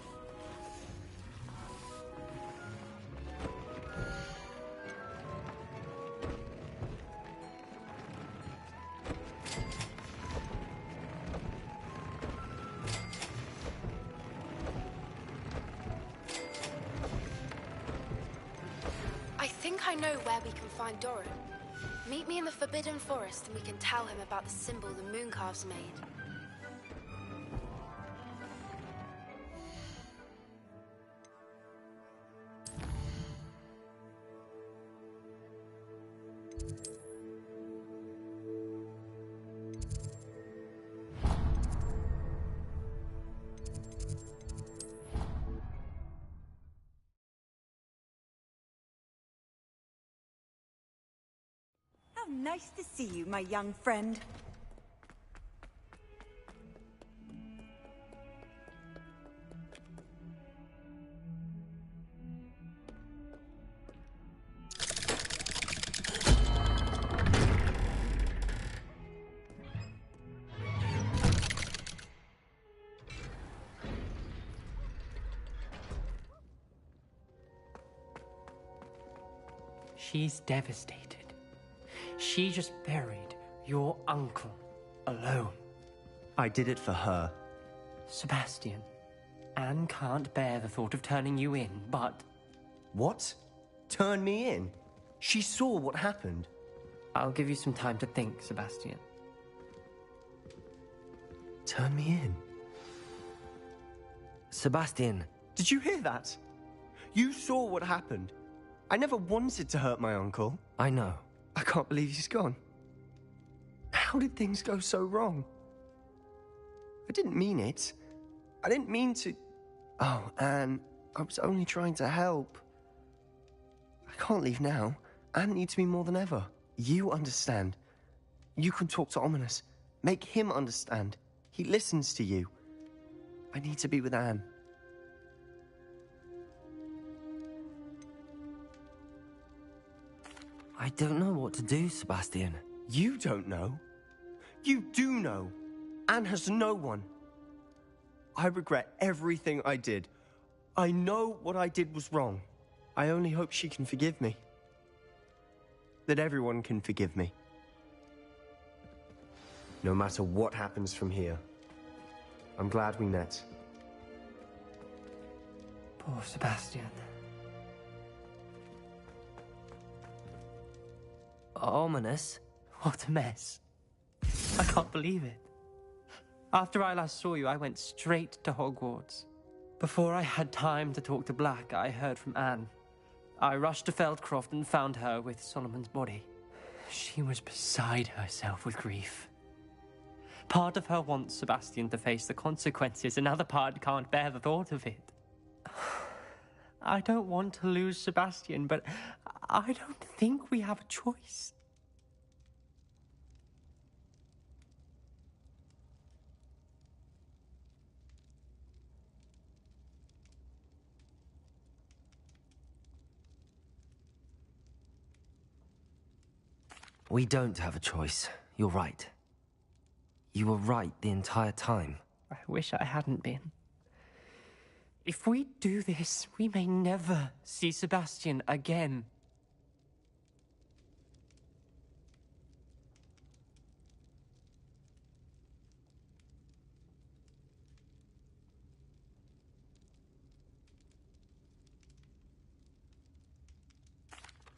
I think I know where we can find Doran. Meet me in the Forbidden Forest and we can tell him about the symbol the Mooncalves made. Nice to see you, my young friend. She's devastated. She just buried your uncle alone. I did it for her. Sebastian, Anne can't bear the thought of turning you in, but... What? Turn me in? She saw what happened. I'll give you some time to think, Sebastian. Turn me in? Sebastian. Did you hear that? You saw what happened. I never wanted to hurt my uncle. I know. I can't believe he's gone. How did things go so wrong? I didn't mean it. I didn't mean to... Oh, Anne, I was only trying to help. I can't leave now. Anne needs me more than ever. You understand. You can talk to Ominous. Make him understand. He listens to you. I need to be with Anne. I don't know what to do, Sebastian. You don't know. You do know. Anne has no one. I regret everything I did. I know what I did was wrong. I only hope she can forgive me. That everyone can forgive me. No matter what happens from here. I'm glad we met. Poor Sebastian. Ominous? What a mess. I can't believe it. After I last saw you, I went straight to Hogwarts. Before I had time to talk to Black, I heard from Anne. I rushed to Feldcroft and found her with Solomon's body. She was beside herself with grief. Part of her wants Sebastian to face the consequences, another part can't bear the thought of it. I don't want to lose Sebastian, but I don't think we have a choice. We don't have a choice. You're right. You were right the entire time. I wish I hadn't been. If we do this, we may never see Sebastian again.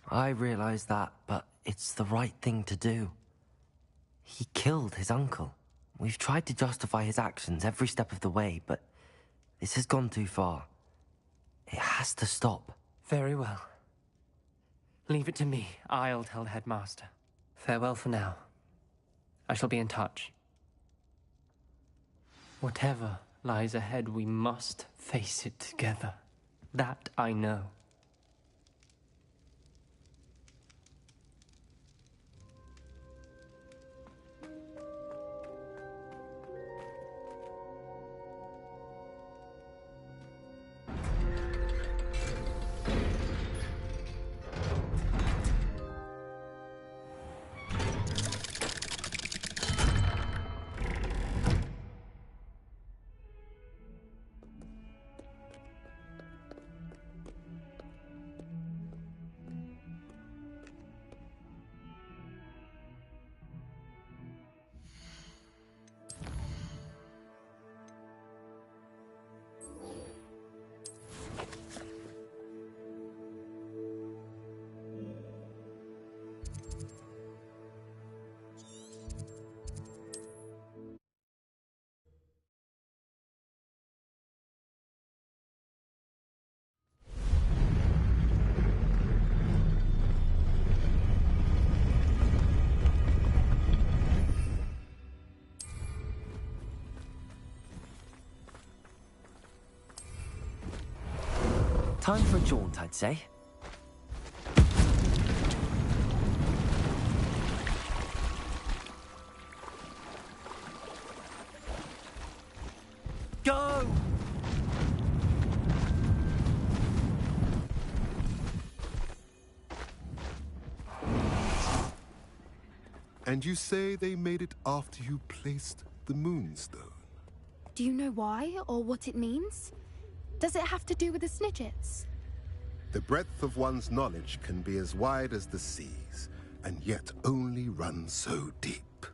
I realize that, but it's the right thing to do. He killed his uncle. We've tried to justify his actions every step of the way, but this has gone too far. It has to stop. Very well. Leave it to me. I'll tell the headmaster. Farewell for now. I shall be in touch. Whatever lies ahead, we must face it together. That I know. Time for a jaunt, I'd say. Go! And you say they made it after you placed the Moonstone? Do you know why, or what it means? Does it have to do with the Snidgets? The breadth of one's knowledge can be as wide as the seas, and yet only run so deep.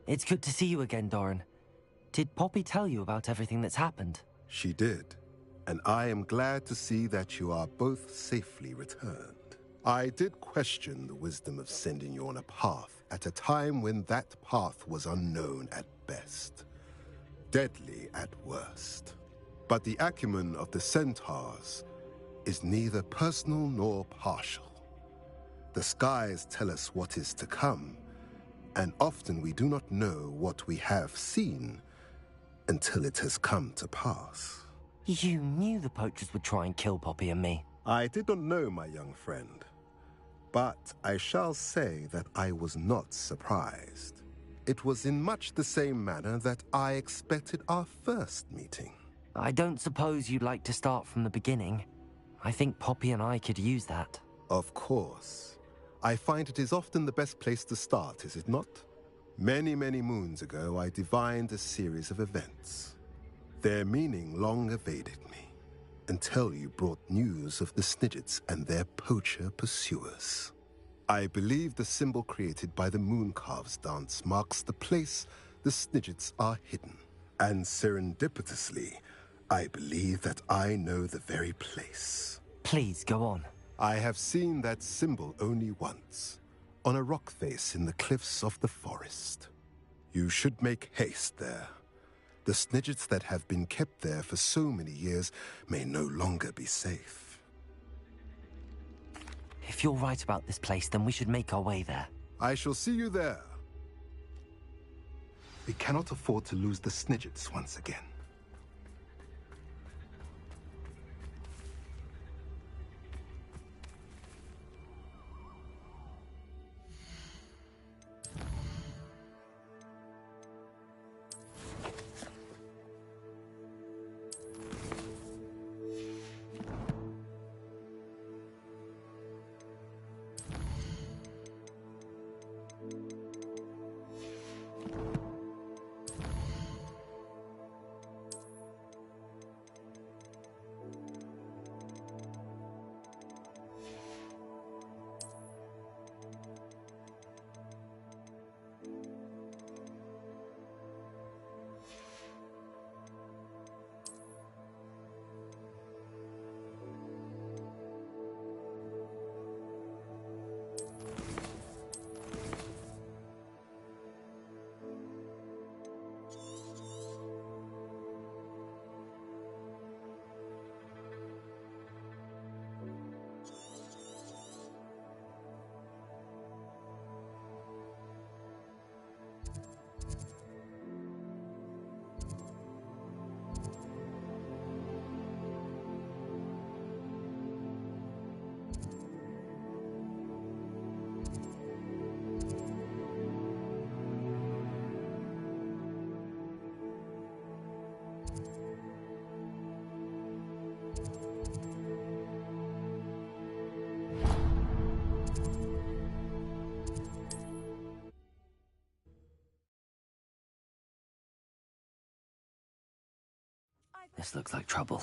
It's good to see you again, Doran. Did Poppy tell you about everything that's happened? She did, and I am glad to see that you are both safely returned. I did question the wisdom of sending you on a path at a time when that path was unknown at best, deadly at worst. But the acumen of the centaurs is neither personal nor partial. The skies tell us what is to come, and often we do not know what we have seen until it has come to pass. You knew the poachers would try and kill Poppy and me. I did not know, my young friend. But I shall say that I was not surprised. It was in much the same manner that I expected our first meeting. I don't suppose you'd like to start from the beginning. I think Poppy and I could use that. Of course. I find it is often the best place to start, is it not? Many, many moons ago, I divined a series of events. Their meaning long evaded me, until you brought news of the Snidgets and their poacher pursuers. I believe the symbol created by the Mooncarves dance marks the place the Snidgets are hidden. And serendipitously, I believe that I know the very place. Please, go on. I have seen that symbol only once, on a rock face in the cliffs of the forest. You should make haste there. The Snidgets that have been kept there for so many years may no longer be safe. If you're right about this place, then we should make our way there. I shall see you there. We cannot afford to lose the Snidgets once again. This looks like trouble.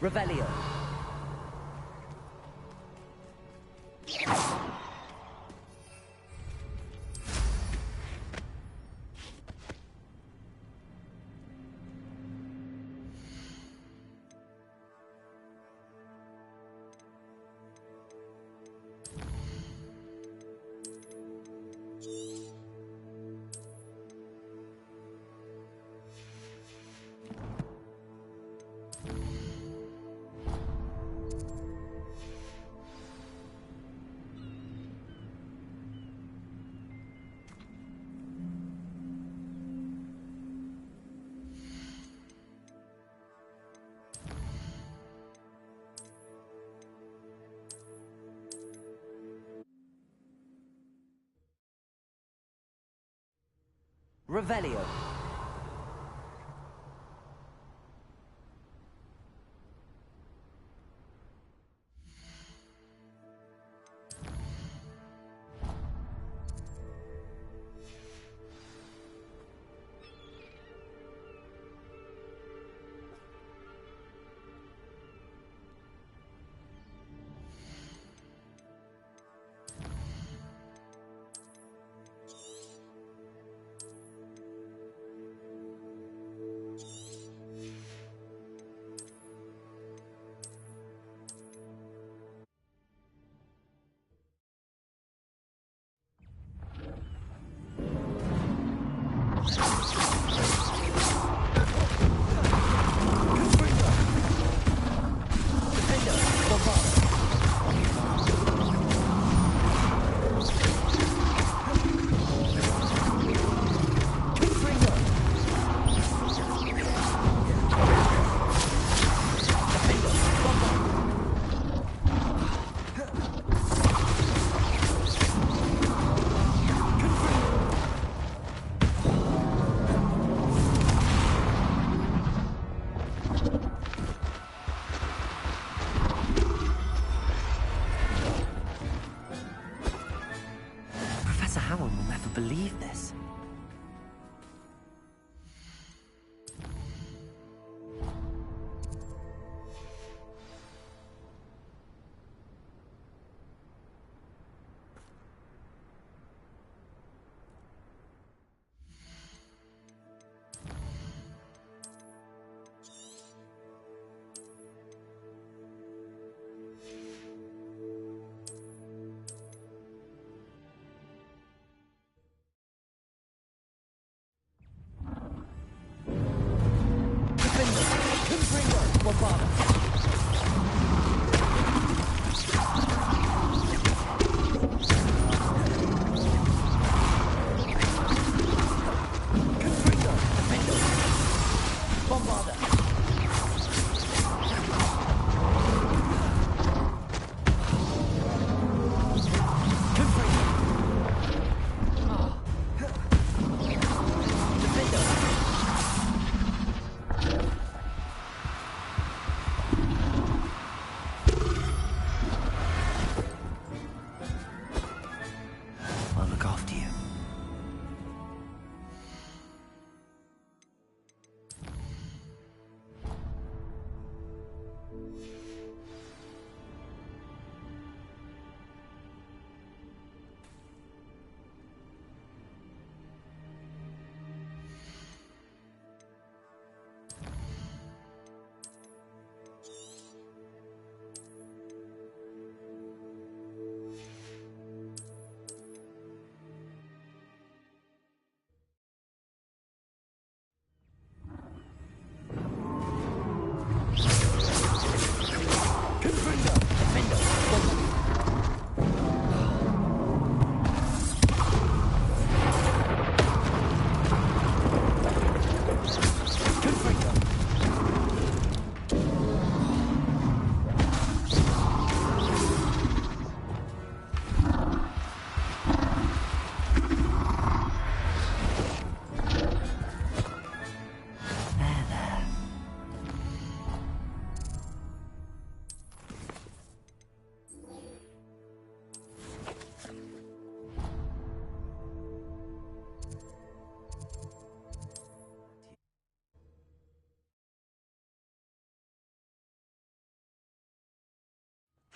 Revelio. Revelio.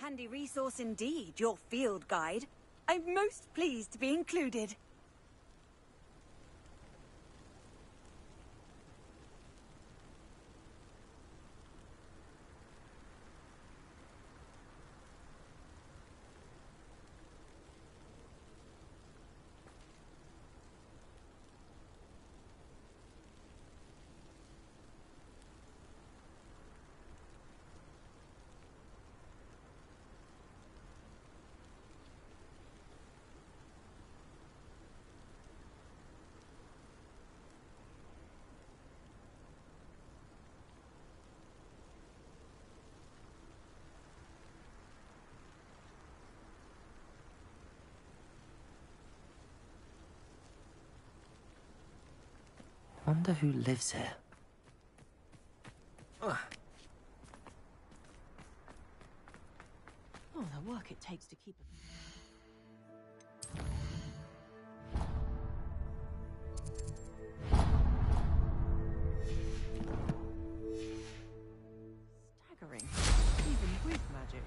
Handy resource indeed, your field guide. I'm most pleased to be included. Wonder who lives here. Oh, the work it takes to keep a... Staggering. Even with magic.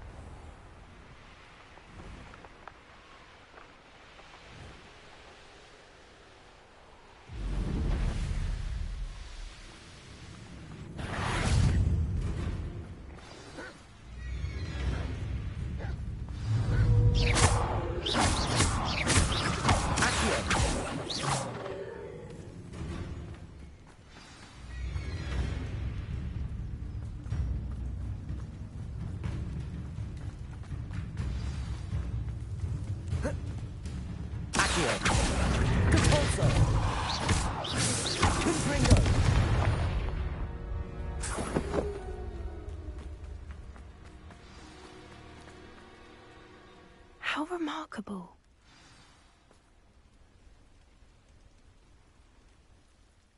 How remarkable.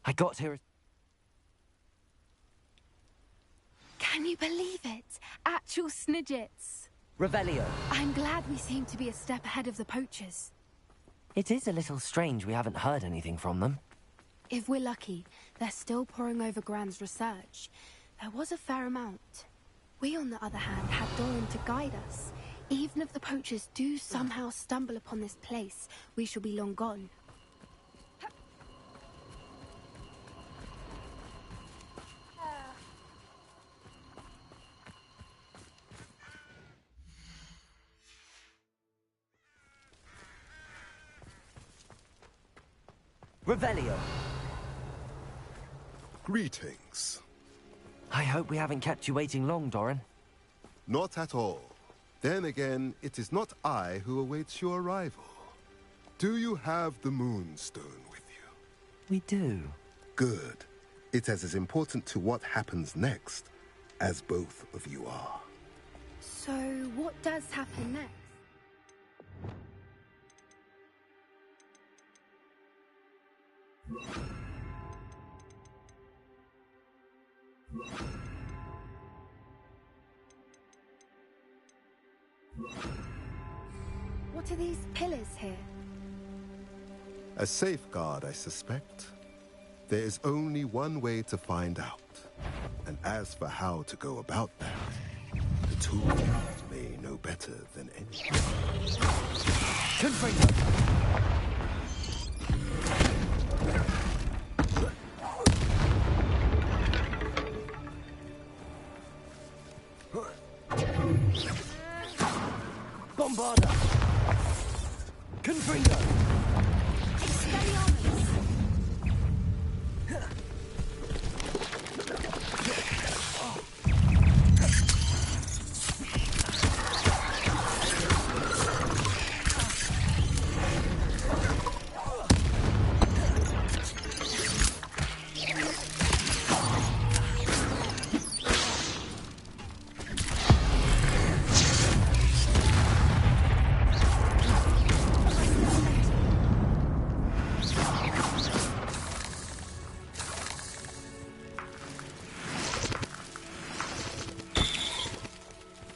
I got here. Can you believe it? Actual Snidgets. Revelio. I'm glad we seem to be a step ahead of the poachers. It is a little strange we haven't heard anything from them. If we're lucky, they're still poring over Gran's research. There was a fair amount. We, on the other hand, had Doran to guide us. Even if the poachers do somehow stumble upon this place, we shall be long gone. Revelio. Greetings. I hope we haven't kept you waiting long, Doran. Not at all. Then again, it is not I who awaits your arrival. Do you have the Moonstone with you? We do. Good. It is as important to what happens next as both of you are. So, what does happen next? What are these pillars here? A safeguard, I suspect. There is only one way to find out. And as for how to go about that, the two of you may know better than anyone. Bombarda! Confringo!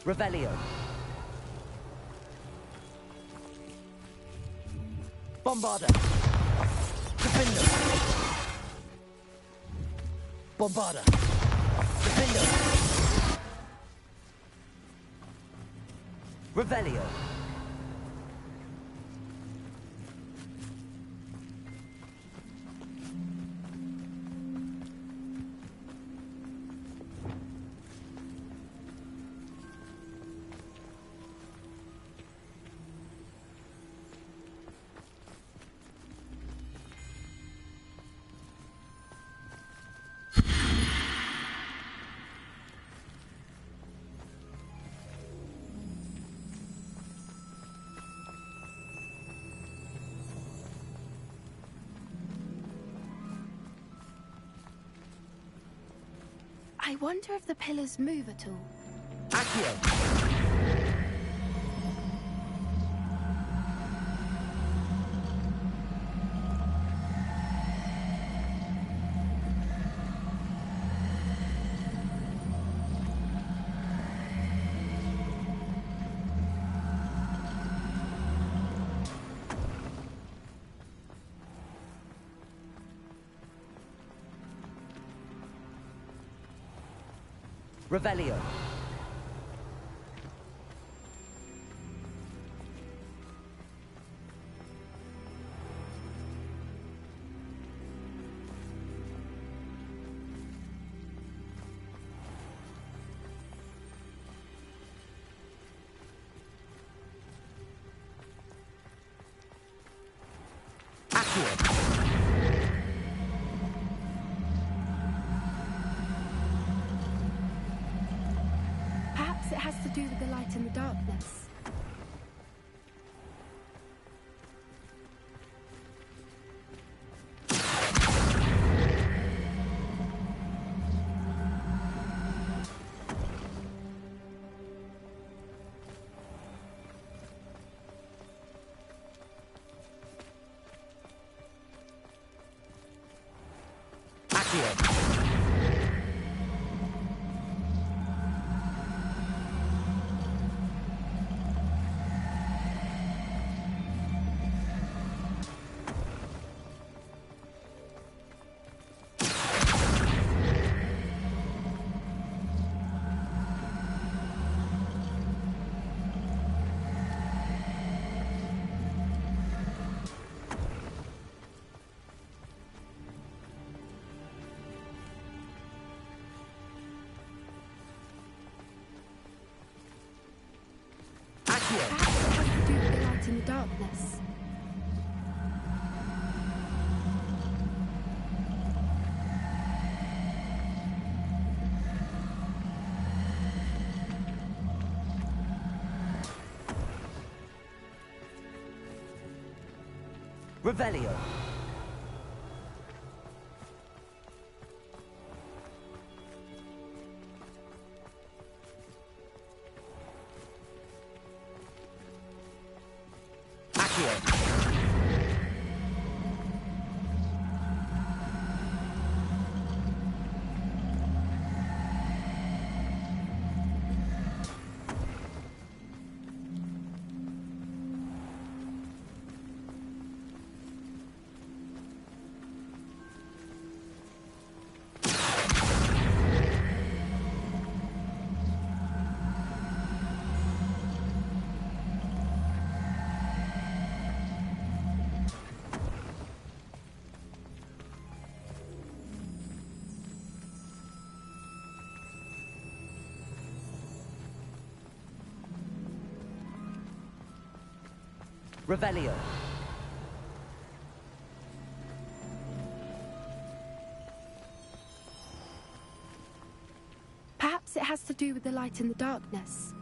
Revelio. Bombarda! Defender! Bombarda! Defender! Revelio. I wonder if the pillars move at all. Accio. Revelio. Accio. Perhaps it has to do with the light and the darkness. Perhaps it has to do with the light and the darkness. Revelio. Accio. Revelio. Perhaps it has to do with the light and the darkness.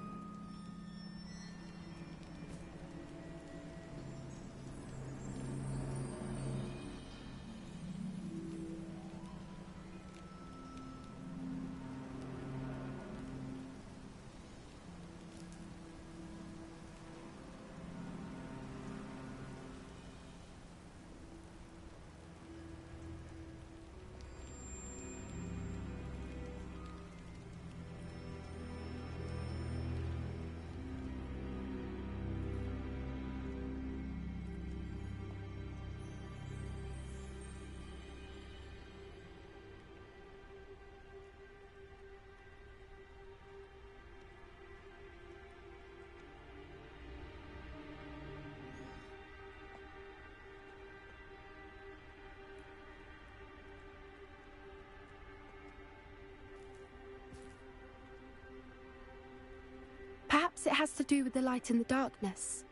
Perhaps it has to do with the light and the darkness.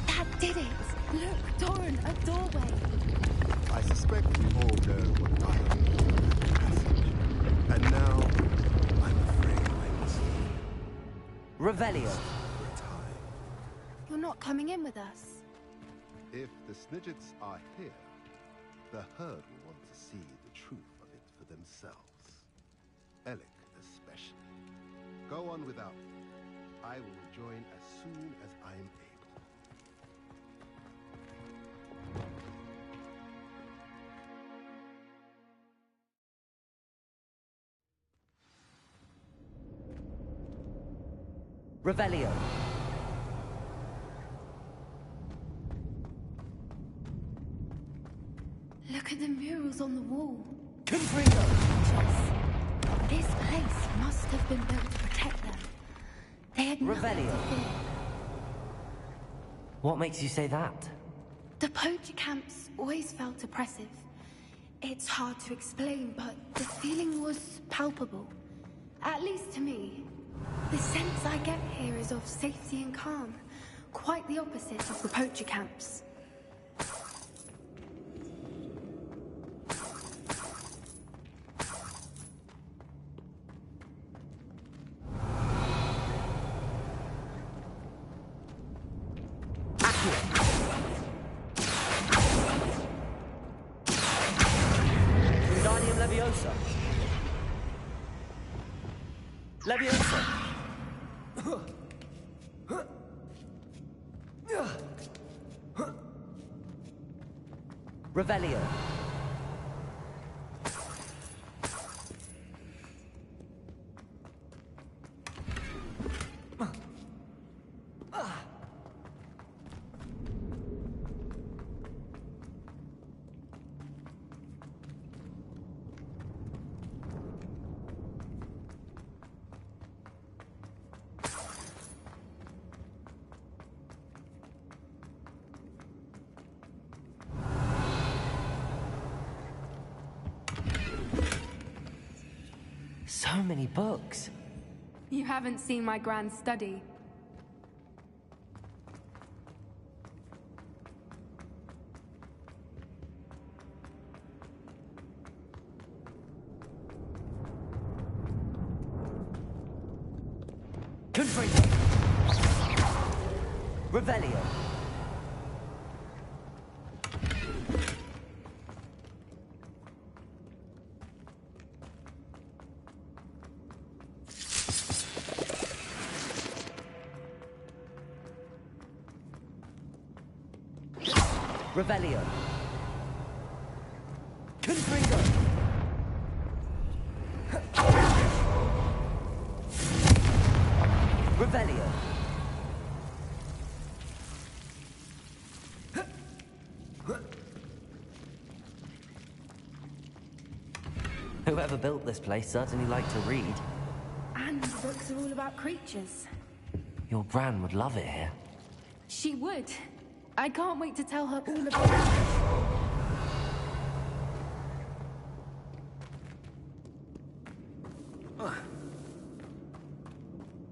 That did it! Look, Doran, a doorway! I suspect we all know what passage. And now, I'm afraid I must Revelio. retire. You're not coming in with us. If the Snidgets are here, the herd will want to see the truth of it for themselves. Alec especially. Go on without me. I will rejoin as soon as I am able. Revelio. Look at the murals on the wall. Confringo. This place must have been built to protect them. They had nothing Revelio. to fear. What makes you say that? The poacher camps always felt oppressive. It's hard to explain, but the feeling was palpable. At least to me. The sense I get here is of safety and calm. Quite the opposite of the poacher camps. Wingardium Leviosa. Leviosa. Revelio. So many books. You haven't seen my grand study. Confringo. Revelio. Revelio. Confringo. Revelio. Whoever built this place certainly liked to read. And the books are all about creatures. Your Gran would love it here. She would. I can't wait to tell her all about it.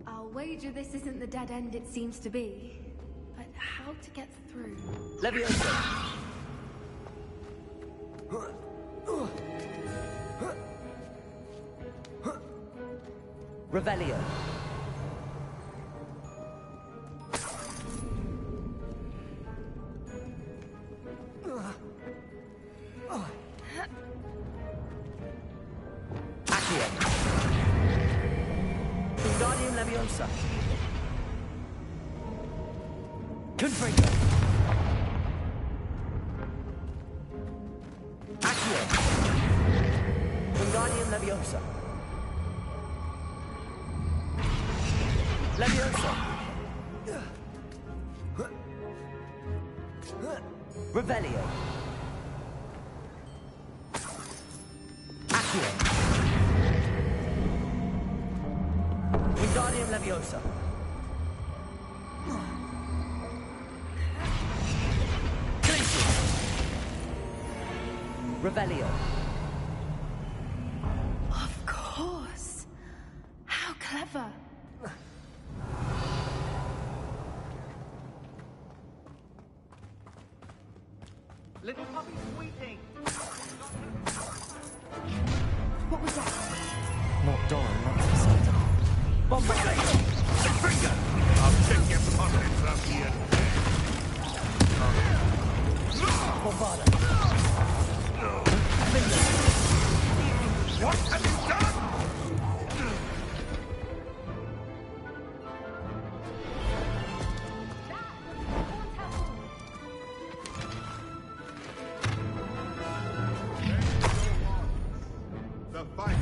I'll wager this isn't the dead end it seems to be. But how to get through? Leviosa. Revelio. Leviosa. Confringo. Accio. Wingardium Leviosa. Leviosa. Revelio. Accio. Wingardium Leviosa. Glacius. Revelio. Of course. How clever. Little puppy squeaking. What was that? Not Doran, not Cassandra. Bombard. Finger! I'll check your pockets up here. Bombarda. What have you done? The fight.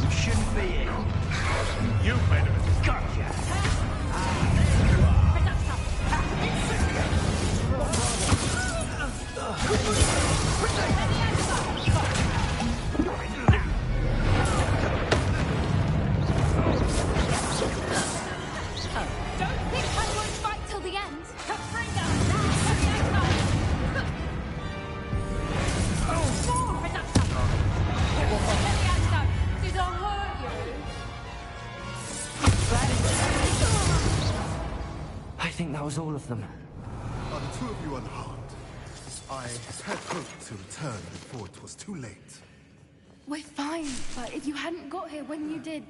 You shouldn't be here. You made a mistake. Gotcha. Don't think I won't fight till the end. Did I hurt you? I think that was all of them. Are the two of you unharmed? I had hoped to return before it was too late. We're fine, but if you hadn't got here when you did,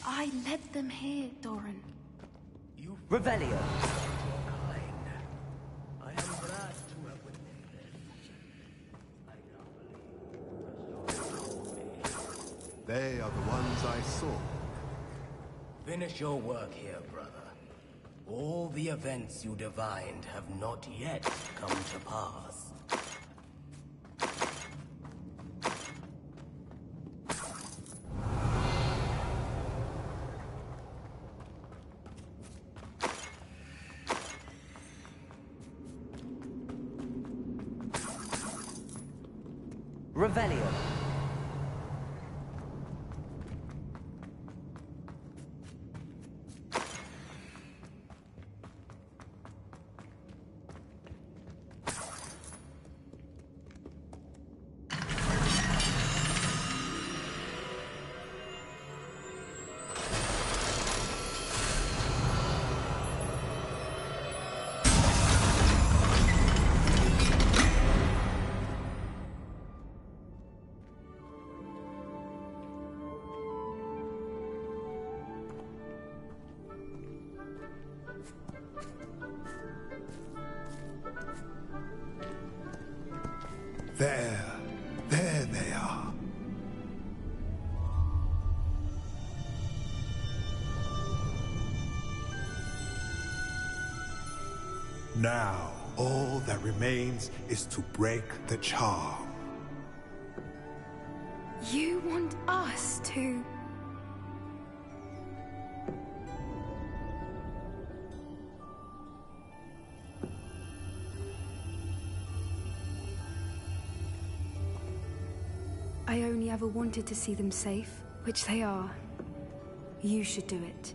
I led them here, Doran. Revelio. I am glad to have witnessed this. They are the ones I saw. Finish your work here, brother. All the events you divined have not yet come to pass. Revelio. There they are. Now, all that remains is to break the charm. You want us to... I only ever wanted to see them safe, which they are. You should do it.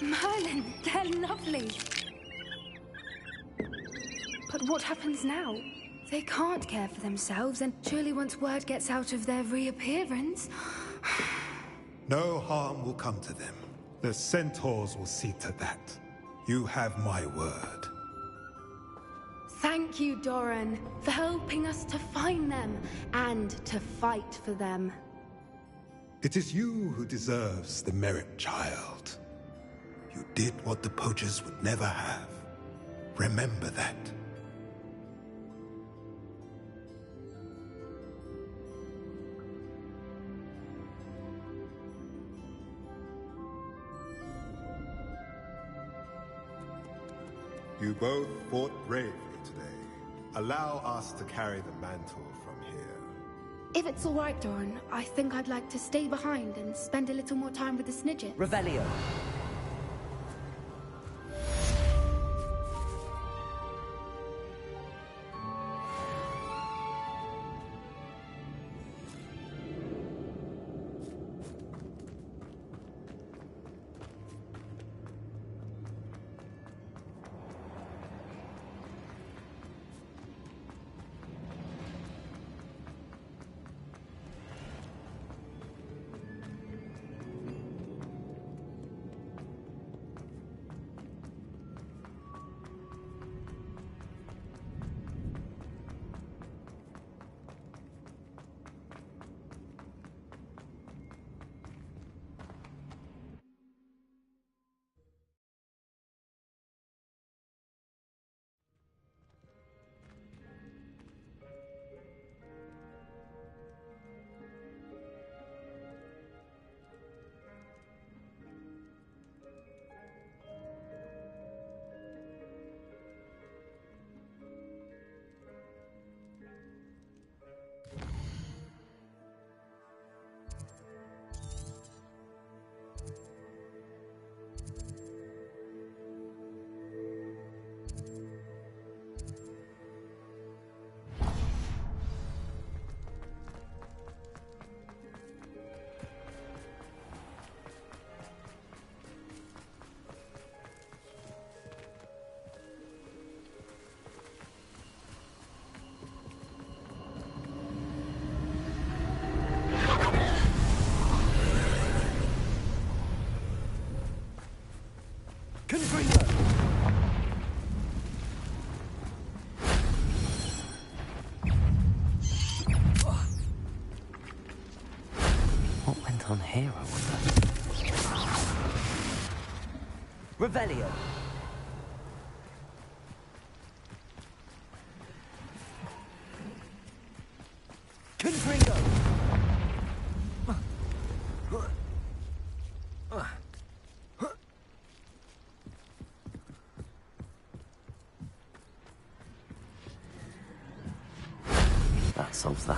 Merlin, They're lovely. But what happens now? They can't care for themselves, and surely once word gets out of their reappearance... No harm will come to them. The centaurs will see to that. You have my word. Thank you, Doran, for helping us to find them and to fight for them. It is you who deserves the merit, child. You did what the poachers would never have. Remember that. You both fought bravely today. Allow us to carry the mantle from here. If it's all right, Doran, I think I'd like to stay behind and spend a little more time with the Snidget. Revelio. What went on here, I wonder? Revelio. Confringo. That solves that.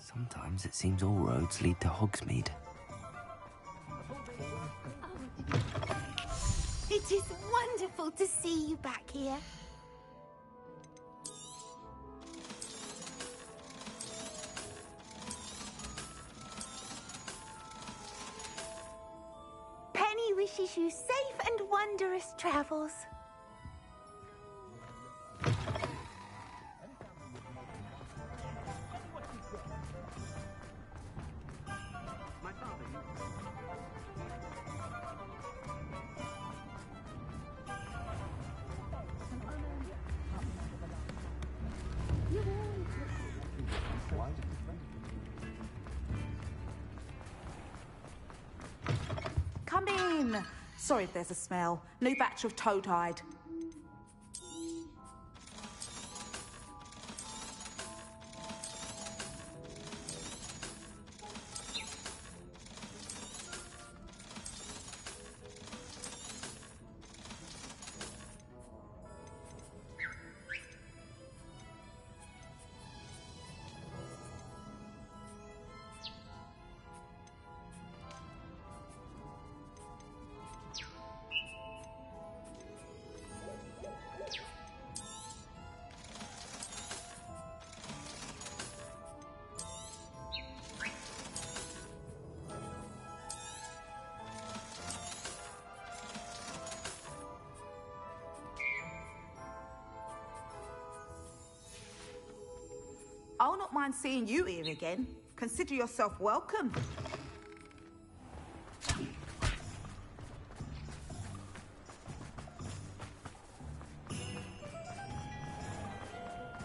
Sometimes it seems all roads lead to Hogsmeade. It is wonderful to see you back here. Penny wishes you safe and wondrous travels. Sorry if there's a smell. New batch of toad-hide. I'll not mind seeing you here again. Consider yourself welcome.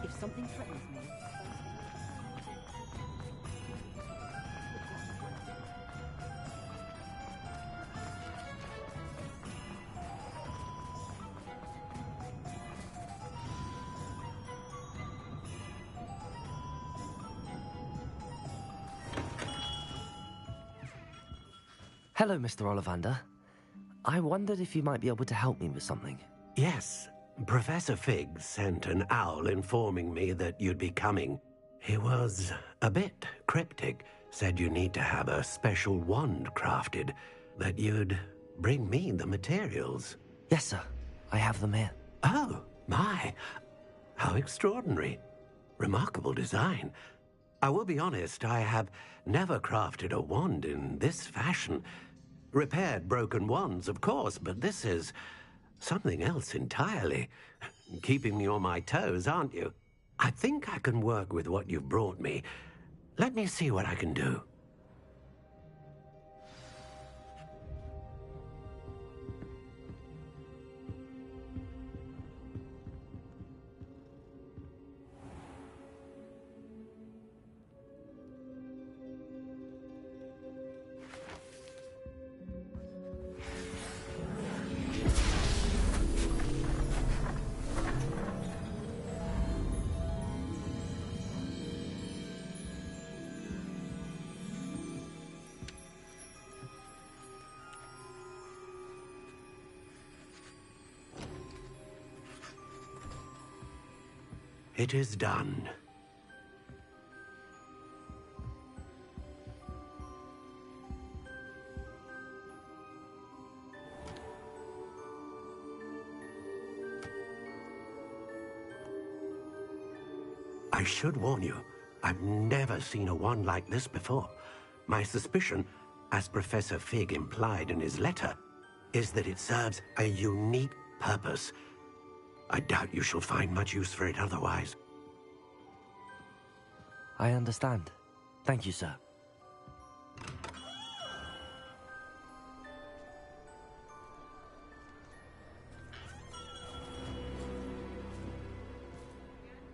If something threatens me... Hello, Mr. Ollivander. I wondered if you might be able to help me with something. Yes, Professor Fig sent an owl informing me that you'd be coming. He was a bit cryptic, said you need to have a special wand crafted, that you'd bring me the materials. Yes, sir. I have them here. Oh, my. How extraordinary. Remarkable design. I will be honest, I have never crafted a wand in this fashion. Repaired broken wands, of course, but this is something else entirely. Keeping me on my toes, aren't you? I think I can work with what you've brought me. Let me see what I can do. It is done. I should warn you, I've never seen a wand like this before. My suspicion, as Professor Fig implied in his letter, is that it serves a unique purpose. I doubt you shall find much use for it otherwise. I understand. Thank you, sir.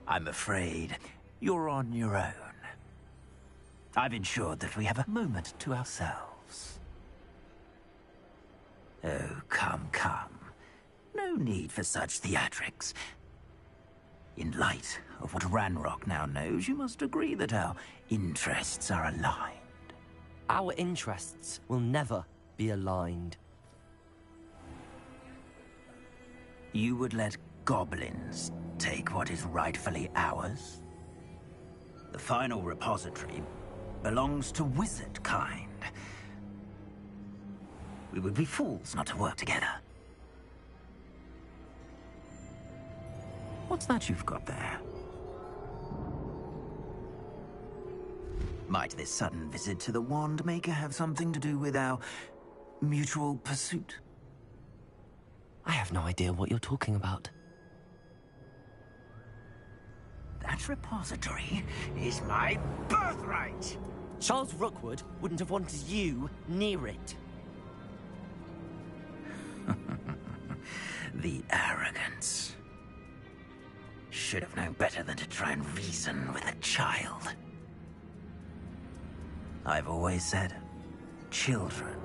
I'm afraid you're on your own. I've ensured that we have a moment to ourselves. Oh, come, come. No need for such theatrics. In light of what Ranrock now knows, you must agree that our interests are aligned. Our interests will never be aligned. You would let goblins take what is rightfully ours? The final repository belongs to wizard kind. We would be fools not to work together. What's that you've got there? Might this sudden visit to the Wand Maker have something to do with our mutual pursuit? I have no idea what you're talking about. That repository is my birthright! Charles Rookwood wouldn't have wanted you near it. The arrogance. Should have known better than to try and reason with a child. I've always said, children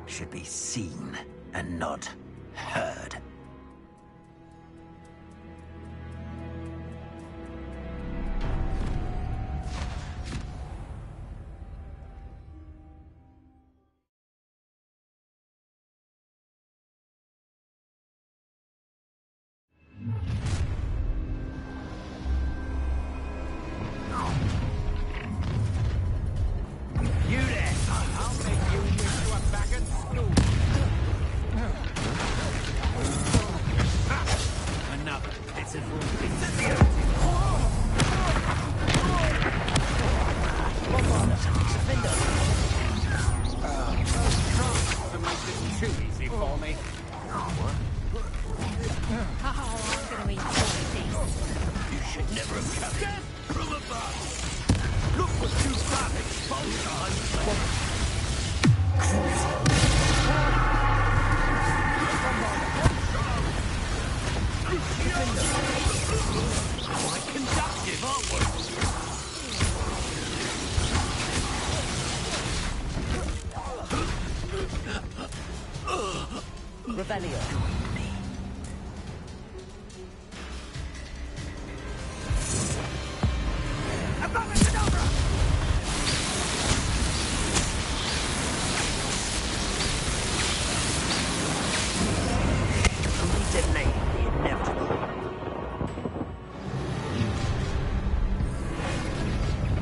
should be seen and not heard. You there! I'll make you wish you were back at school. Another pitiful incendiary. To make this too easy for me. Oh, I'm gonna enjoy this. You should never have come in. From above. Look what you've got exposed on. Quite conductive, aren't we? Revelio.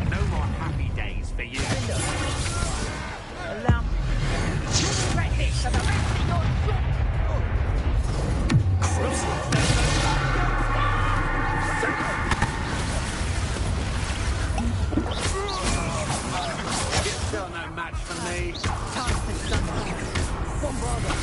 No more happy days for you. Allow me. Right here, so the rest of your You're still no match for me. Time for some one brother.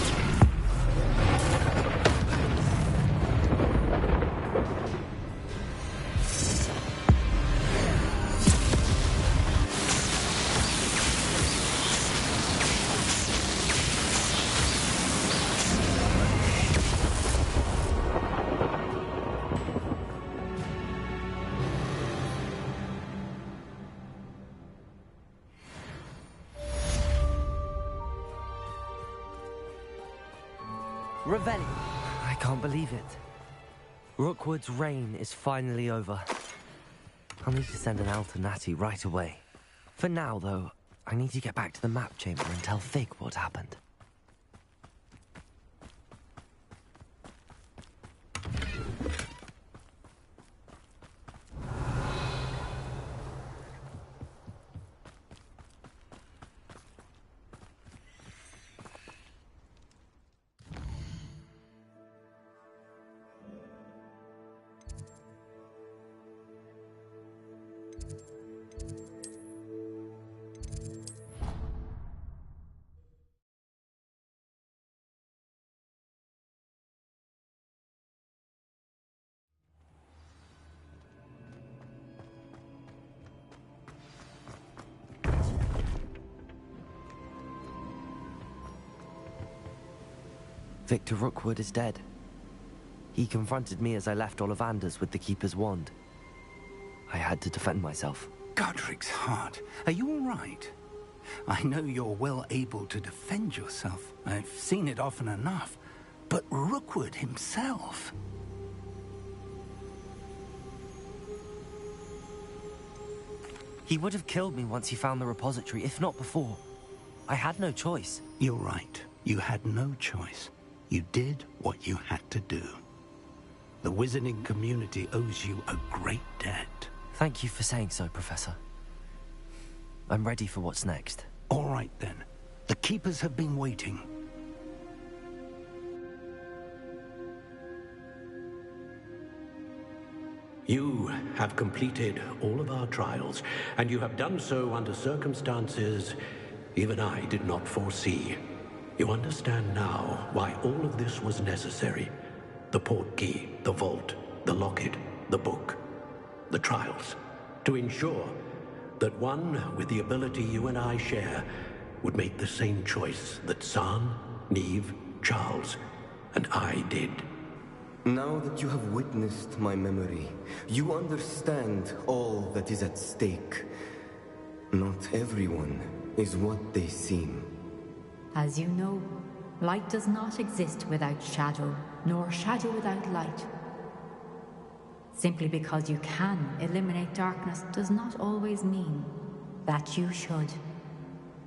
Revelio. I can't believe it. Rookwood's reign is finally over. I'll need to send an Al to Natty right away. For now, though, I need to get back to the map chamber and tell Fig what happened. Victor Rookwood is dead. He confronted me as I left Ollivander's with the Keeper's wand. I had to defend myself. Godric's heart, are you all right? I know you're well able to defend yourself. I've seen it often enough. But Rookwood himself... He would have killed me once he found the repository, if not before. I had no choice. You're right. You had no choice. You did what you had to do. The wizarding community owes you a great debt. Thank you for saying so, Professor. I'm ready for what's next. All right, then. The Keepers have been waiting. You have completed all of our trials, and you have done so under circumstances even I did not foresee. You understand now why all of this was necessary. The portkey, the vault, the locket, the book, the trials. To ensure that one with the ability you and I share would make the same choice that San, Neve, Charles, and I did. Now that you have witnessed my memory, you understand all that is at stake. Not everyone is what they seem. As you know, Light does not exist without shadow, nor shadow without light. Simply because you can eliminate darkness does not always mean that you should.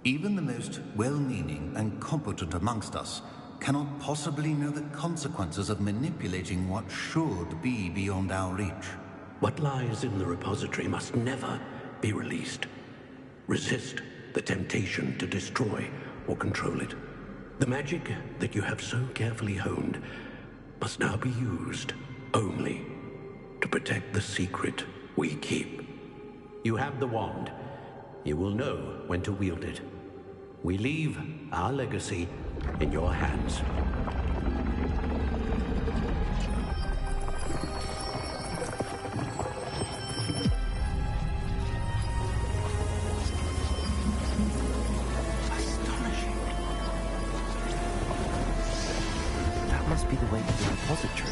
Even the most well-meaning and competent amongst us cannot possibly know the consequences of manipulating what should be beyond our reach. What lies in the repository must never be released. Resist the temptation to destroy or control it. The magic that you have so carefully honed must now be used only to protect the secret we keep. You have the wand. You will know when to wield it. We leave our legacy in your hands. That must be the way to the repository.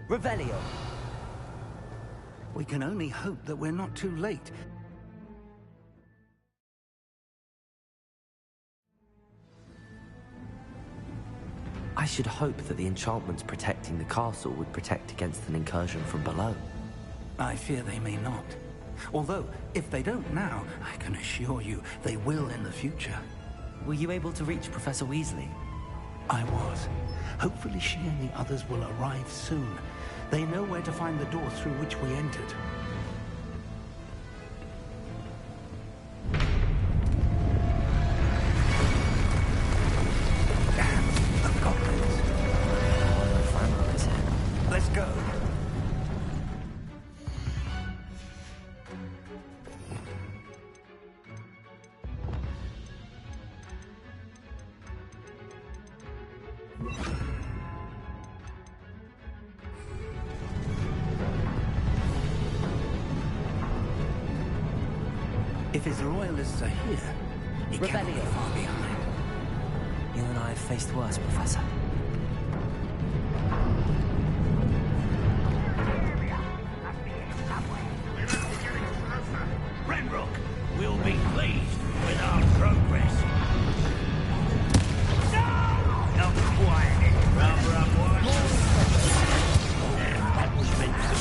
Revelio. We can only hope that we're not too late. I should hope that the enchantments protecting the castle would protect against an incursion from below. I fear they may not. Although, if they don't now, I can assure you they will in the future. Were you able to reach Professor Weasley? I was. Hopefully she and the others will arrive soon. They know where to find the door through which we entered. The goblins. Let's go. If his royalists are here, he can't be far behind. You and I have faced worse, Professor. Renbrook will be pleased with our progress. No! Not quiet. Rather unwise. That was meant to be.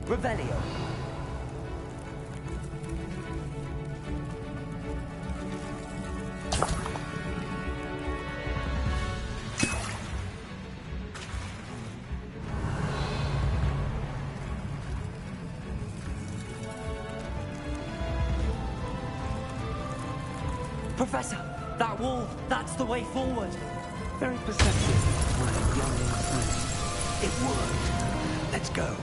Revelio. Professor, that wall, that's the way forward. Very perceptive for a young infant. It worked. Let's go.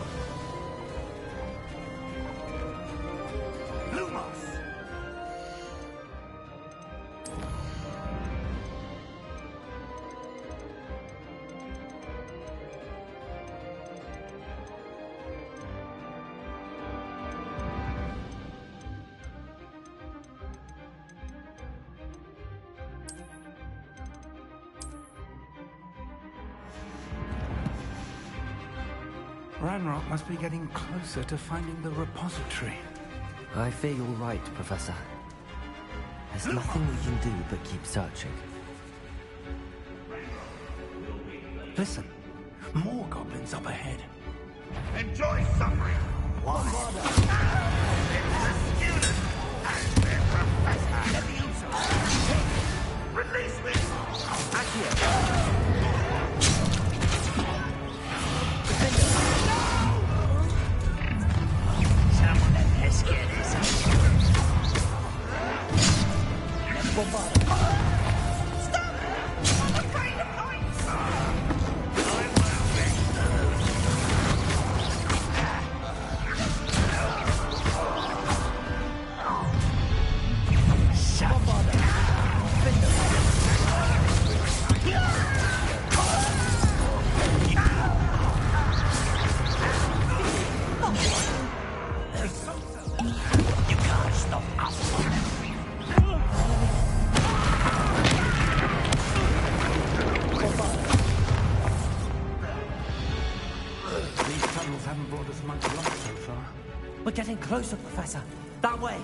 Lumos! Ranrock must be getting closer to finding the repository. I fear you're right, Professor. There's nothing we can do but keep searching. Listen, more goblins up ahead. Enjoy suffering! Why? It's the student and their professor! Let me answer! Release me! We're getting closer, Professor. That way.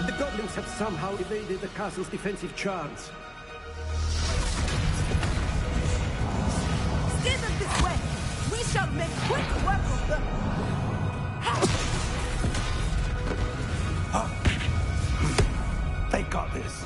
The goblins have somehow evaded the castle's defensive charms. Steer them this way! We shall make quick work of them! They got this.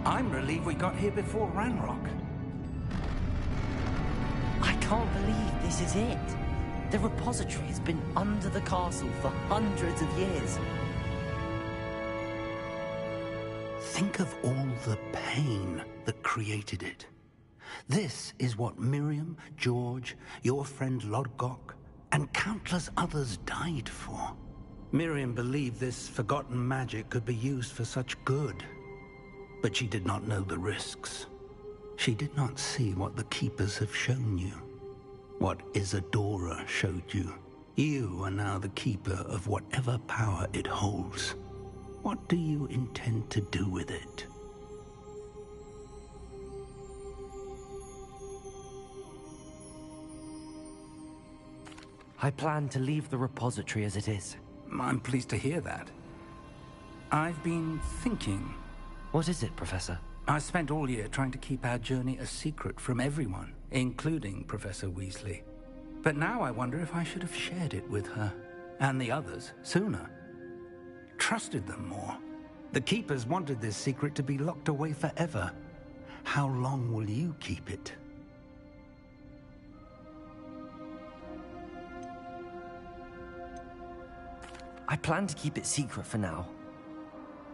I'm relieved we got here before Ranrock. I can't believe this is it. The repository has been under the castle for hundreds of years. Think of all the pain that created it. This is what Miriam, George, your friend Lodgok, and countless others died for. Miriam believed this forgotten magic could be used for such good. But she did not know the risks. She did not see what the Keepers have shown you. What Isadora showed you. You are now the Keeper of whatever power it holds. What do you intend to do with it? I plan to leave the repository as it is. I'm pleased to hear that. I've been thinking. What is it, Professor? I spent all year trying to keep our journey a secret from everyone, including Professor Weasley. But now I wonder if I should have shared it with her, and the others, sooner. Trusted them more. The Keepers wanted this secret to be locked away forever. How long will you keep it? I plan to keep it secret for now.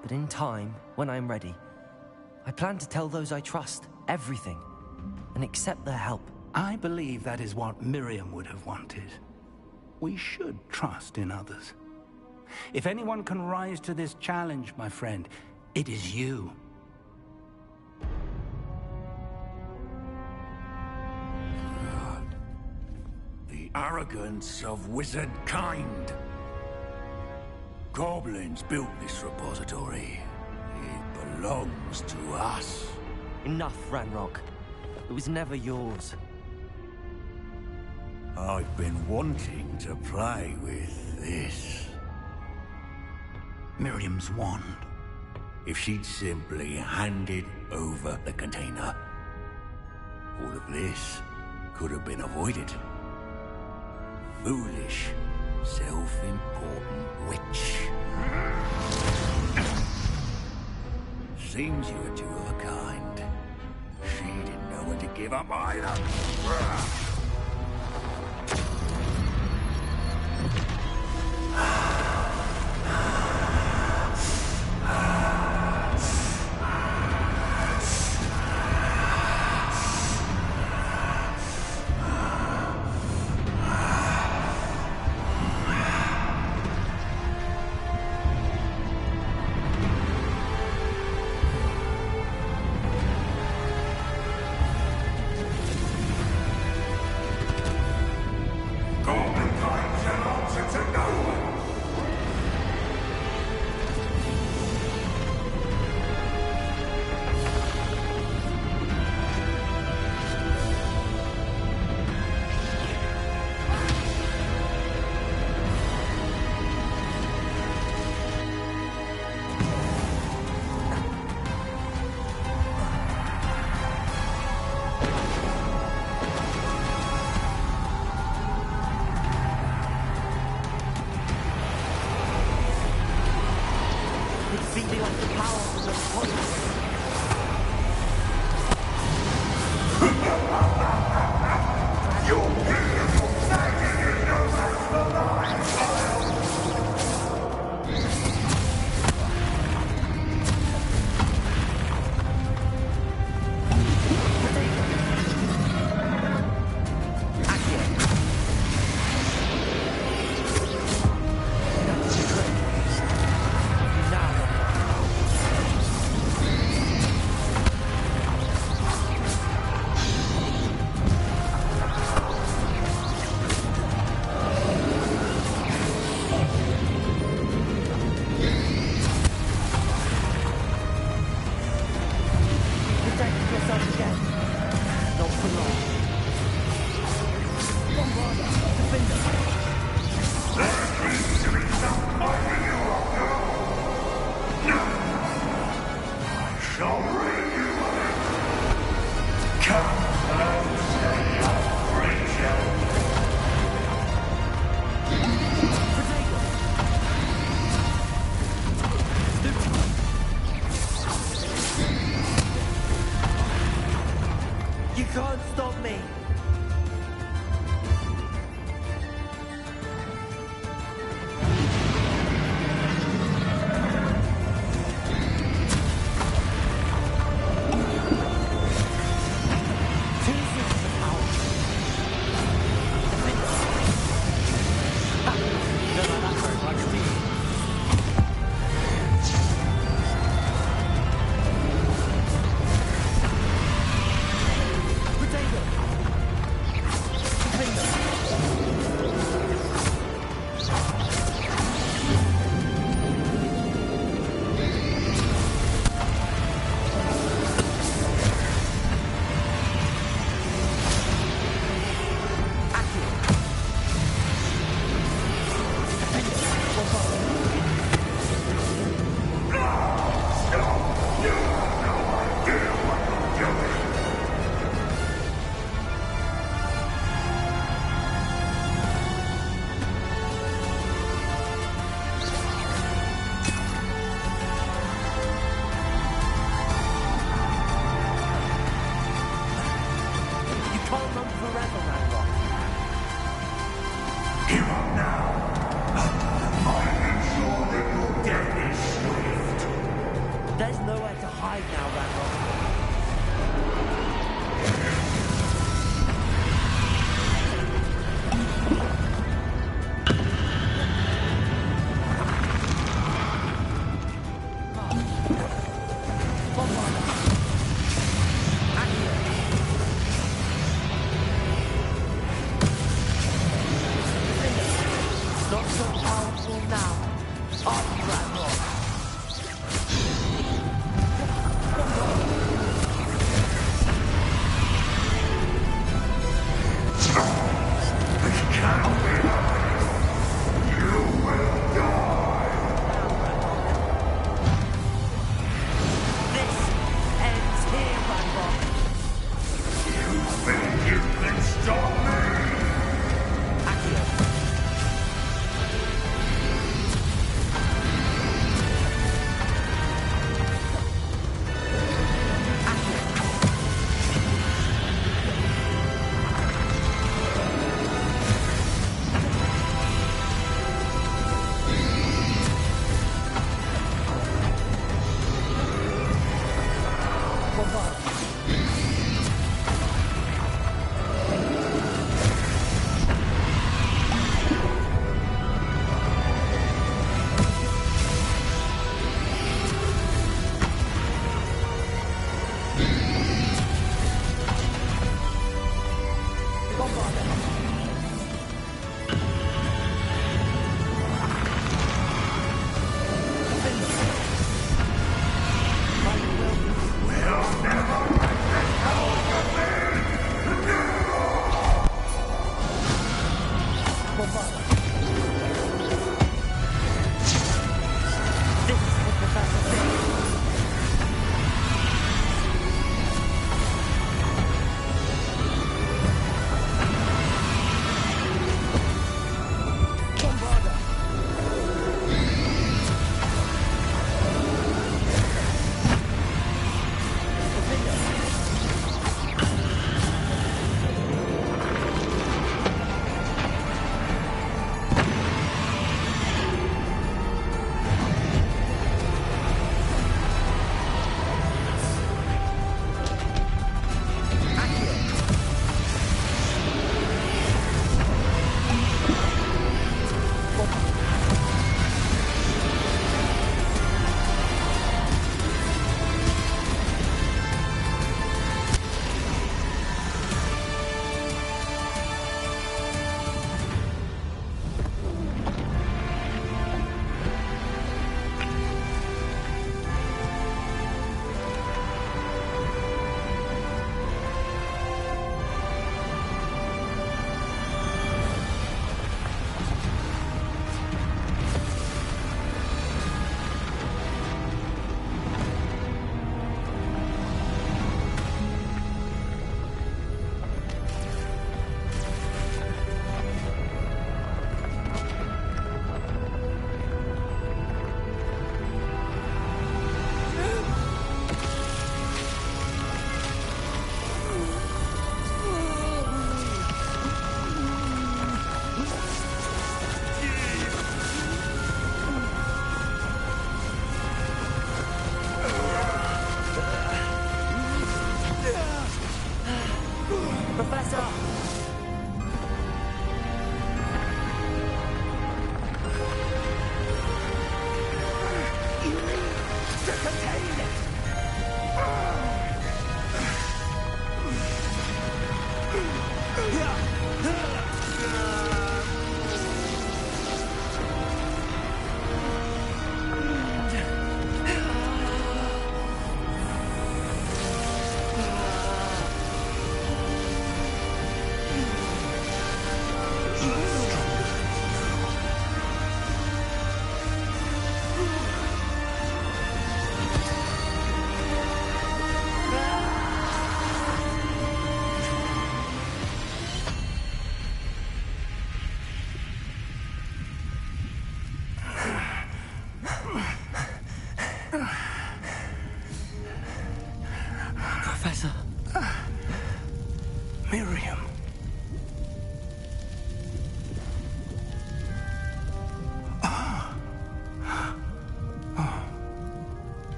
But in time, when I'm ready, I plan to tell those I trust everything and accept their help. I believe that is what Miriam would have wanted. We should trust in others. If anyone can rise to this challenge, my friend, it is you. The arrogance of wizard kind. Goblins built this repository. It belongs to us. Enough, Ranrock. It was never yours. I've been wanting to play with this. Miriam's wand. If she'd simply handed over the container, all of this could have been avoided. Foolish, self-important witch. Seems you were two of a kind. She didn't know when to give up either. forever, Ranrock. Give up now. I ensure that your death is swift. There's nowhere to hide now, Ranrock. Not so powerful now. Are you, Ranrock?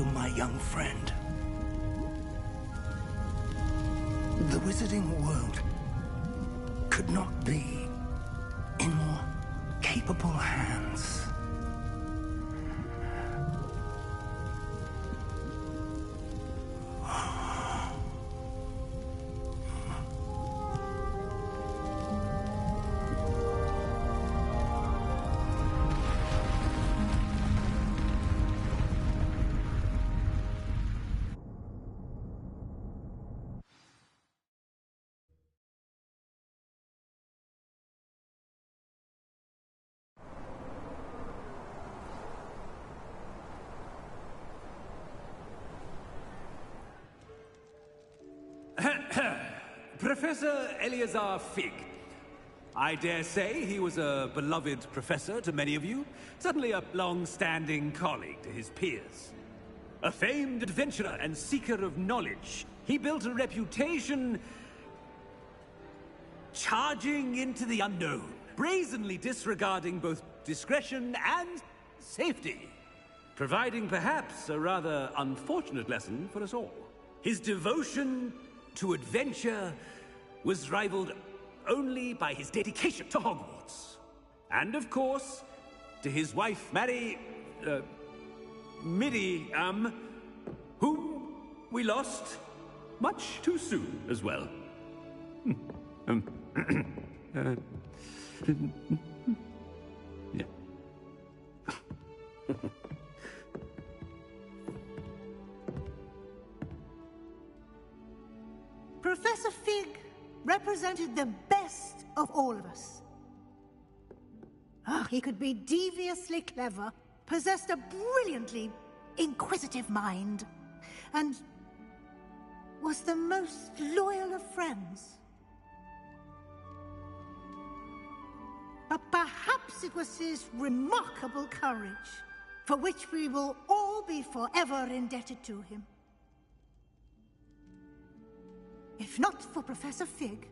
you, my young friend. The wizarding world could not be in more capable hands. Professor Eleazar Fig. I dare say he was a beloved professor to many of you, certainly a long-standing colleague to his peers. A famed adventurer and seeker of knowledge, he built a reputation charging into the unknown, brazenly disregarding both discretion and safety, providing perhaps a rather unfortunate lesson for us all. His devotion to adventure was rivaled only by his dedication to Hogwarts. And of course, to his wife, Midi, whom we lost much too soon as well. Yeah. Professor Fig represented the best of all of us. He could be deviously clever, possessed a brilliantly inquisitive mind, and was the most loyal of friends. But perhaps it was his remarkable courage, for which we will all be forever indebted to him. If not for Professor Fig,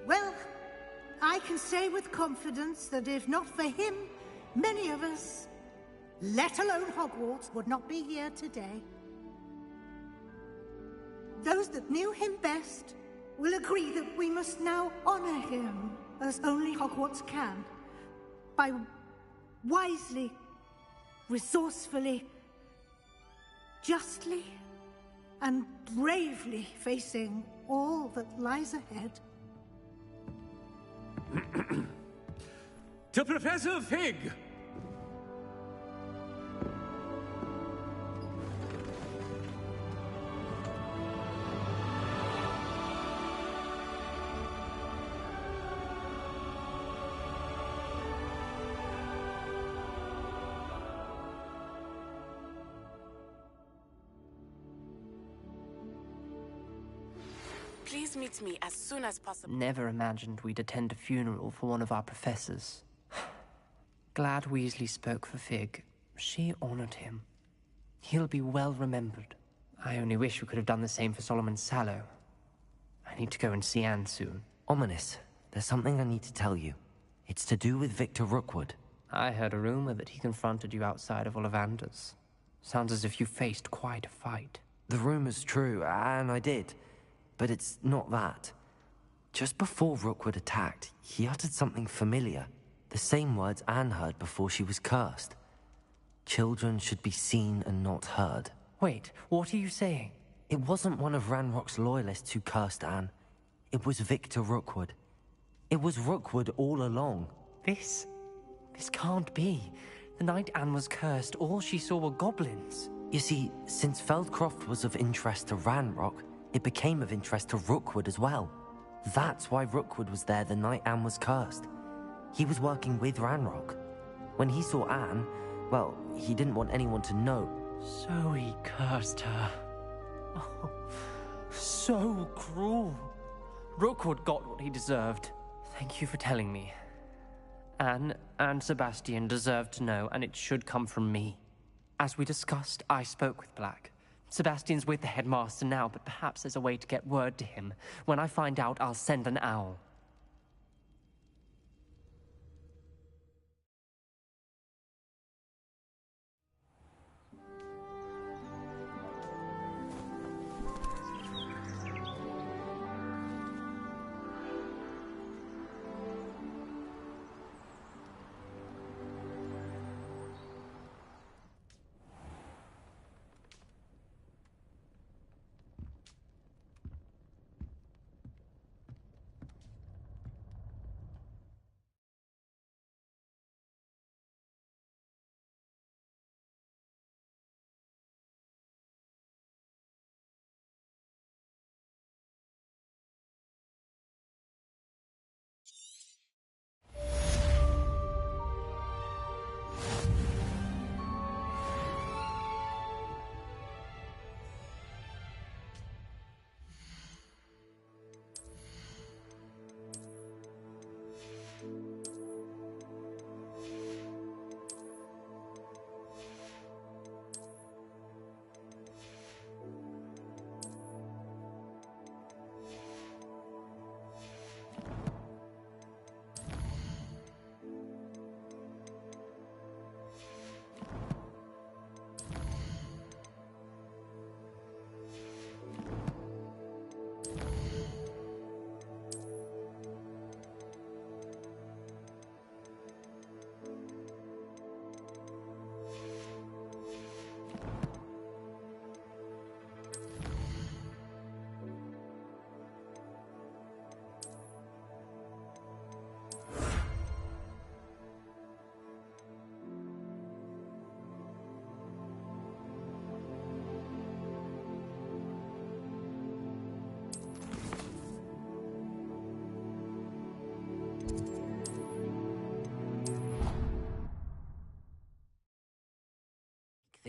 well, I can say with confidence that if not for him, many of us, let alone Hogwarts, would not be here today. Those that knew him best will agree that we must now honor him as only Hogwarts can, by wisely, resourcefully, justly, and bravely facing all that lies ahead. To Professor Fig! Please meet me as soon as possible. Never imagined we'd attend a funeral for one of our professors. Glad Weasley spoke for Fig. She honored him. He'll be well remembered. I only wish we could have done the same for Solomon Sallow. I need to go and see Anne soon. Ominous, there's something I need to tell you. It's to do with Victor Rookwood. I heard a rumor that he confronted you outside of Ollivander's. Sounds as if you faced quite a fight. The rumor's true, and I did. But it's not that. Just before Rookwood attacked, he uttered something familiar. The same words Anne heard before she was cursed. Children should be seen and not heard. Wait, what are you saying? It wasn't one of Ranrock's loyalists who cursed Anne. It was Victor Rookwood. It was Rookwood all along. This can't be. The night Anne was cursed, all she saw were goblins. You see, since Feldcroft was of interest to Ranrock, it became of interest to Rookwood as well. That's why Rookwood was there the night Anne was cursed. He was working with Ranrock. When he saw Anne, well, he didn't want anyone to know. So he cursed her. Oh, so cruel. Rookwood got what he deserved. Thank you for telling me. Anne and Sebastian deserve to know, and it should come from me. As we discussed, I spoke with Black. Sebastian's with the headmaster now, but perhaps there's a way to get word to him. When I find out, I'll send an owl.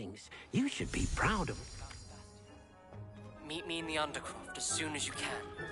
things. You should be proud of... Meet me in the Undercroft as soon as you can.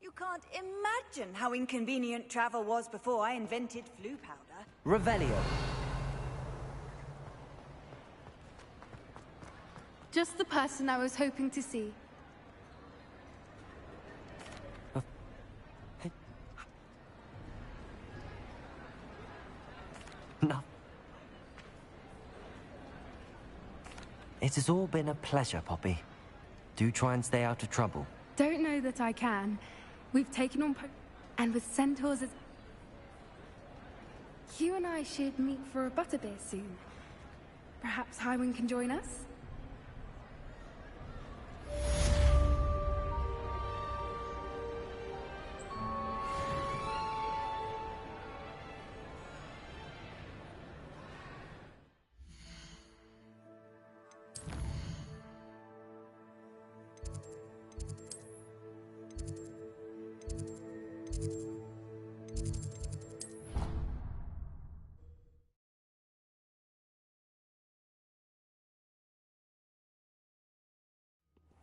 You can't imagine how inconvenient travel was before I invented flu powder. Revelio. Just the person I was hoping to see. No. It has all been a pleasure, Poppy. Do try and stay out of trouble. Don't know that I can. We've taken on and with centaurs as... You and I should meet for a butterbeer soon. Perhaps Highwind can join us?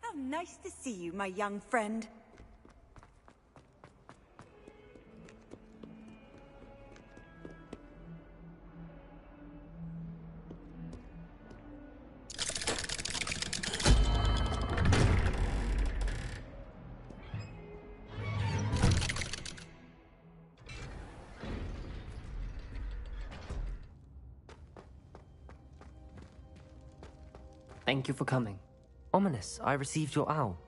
How nice to see you, my young friend. Thank you for coming. Ominous, I received your owl.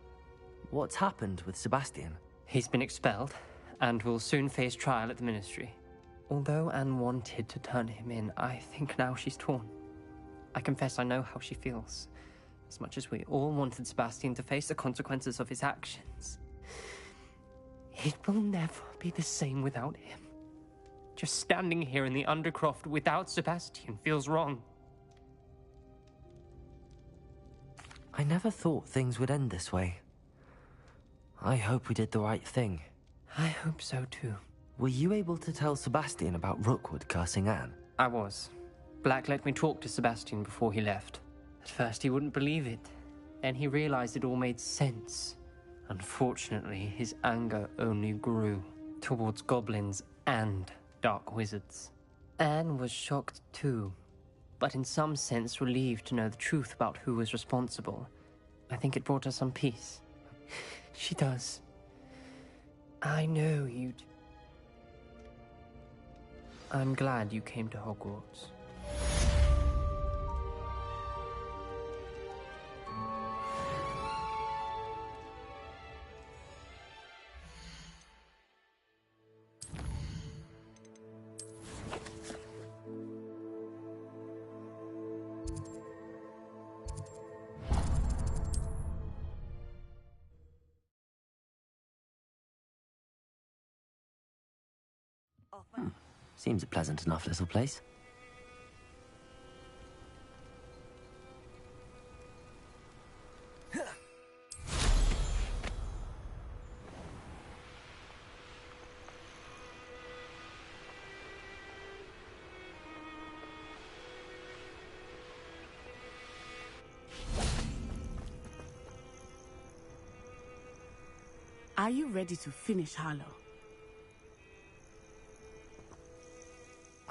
What's happened with Sebastian? He's been expelled, and will soon face trial at the Ministry. Although Anne wanted to turn him in, I think now she's torn. I confess I know how she feels. As much as we all wanted Sebastian to face the consequences of his actions. It will never be the same without him. Just standing here in the Undercroft without Sebastian feels wrong. I never thought things would end this way. I hope we did the right thing. I hope so too. Were you able to tell Sebastian about Rookwood cursing Anne? I was. Black let me talk to Sebastian before he left. At first he wouldn't believe it. Then he realized it all made sense. Unfortunately, his anger only grew towards goblins and dark wizards. Anne was shocked too, but in some sense relieved to know the truth about who was responsible. I think it brought her some peace. She does. I know you do. I'm glad you came to Hogwarts. Seems a pleasant enough little place. Are you ready to finish Harlow?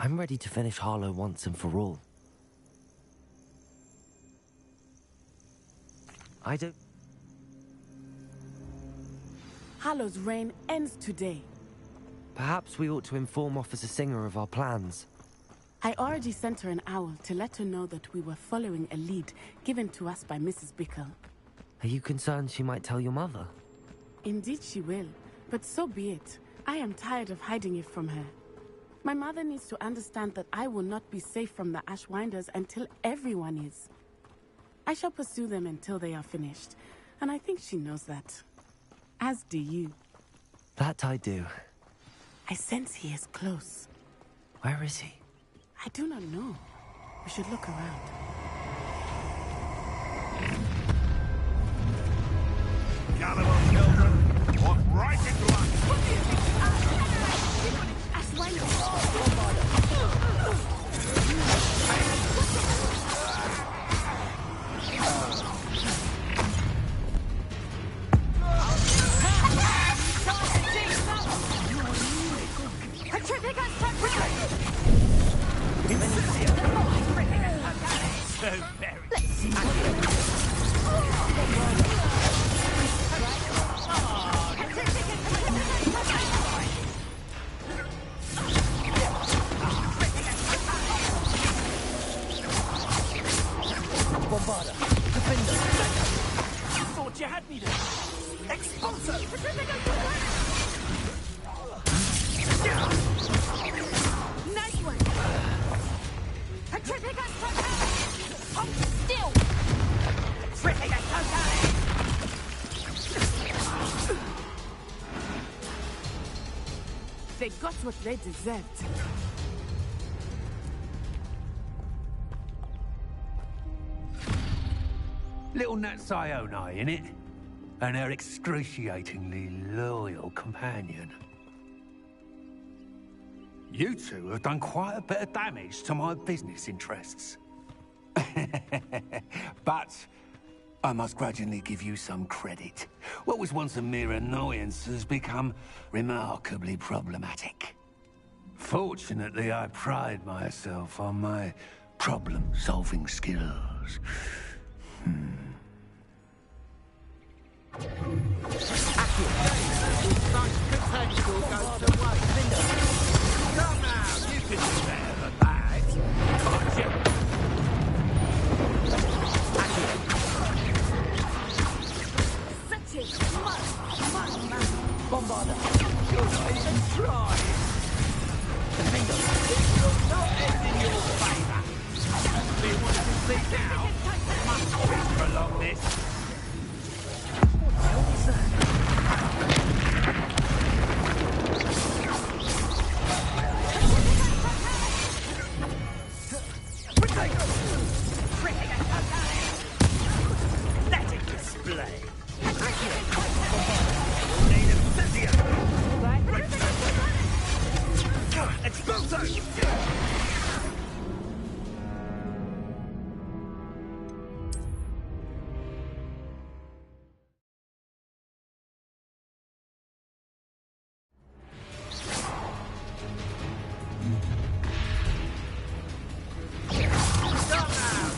I'm ready to finish Harlow once and for all. I don't... Harlow's reign ends today. Perhaps we ought to inform Officer Singer of our plans. I already sent her an owl to let her know that we were following a lead given to us by Mrs. Bickle. Are you concerned she might tell your mother? Indeed she will, but so be it. I am tired of hiding it from her. My mother needs to understand that I will not be safe from the Ashwinders until everyone is. I shall pursue them until they are finished, and I think she knows that. As do you. That I do. I sense he is close. Where is he? I do not know. We should look around. Caliber children, walk right into us. What do you think? So very. Bombarda, Defender. You thought you had me there. Expulso! Nice one! Hold still! They got what they deserved. Little Nat Sione, innit? And her excruciatingly loyal companion. You two have done quite a bit of damage to my business interests. But I must grudgingly give you some credit. What was once a mere annoyance has become remarkably problematic. Fortunately, I pride myself on my problem-solving skills. Come now, you can do better than that. Gotcha. Try! It will not end in your favour. Do you want to concede now? Must we prolong this? What the hell was that? Let it display. Need a physio. Expulso!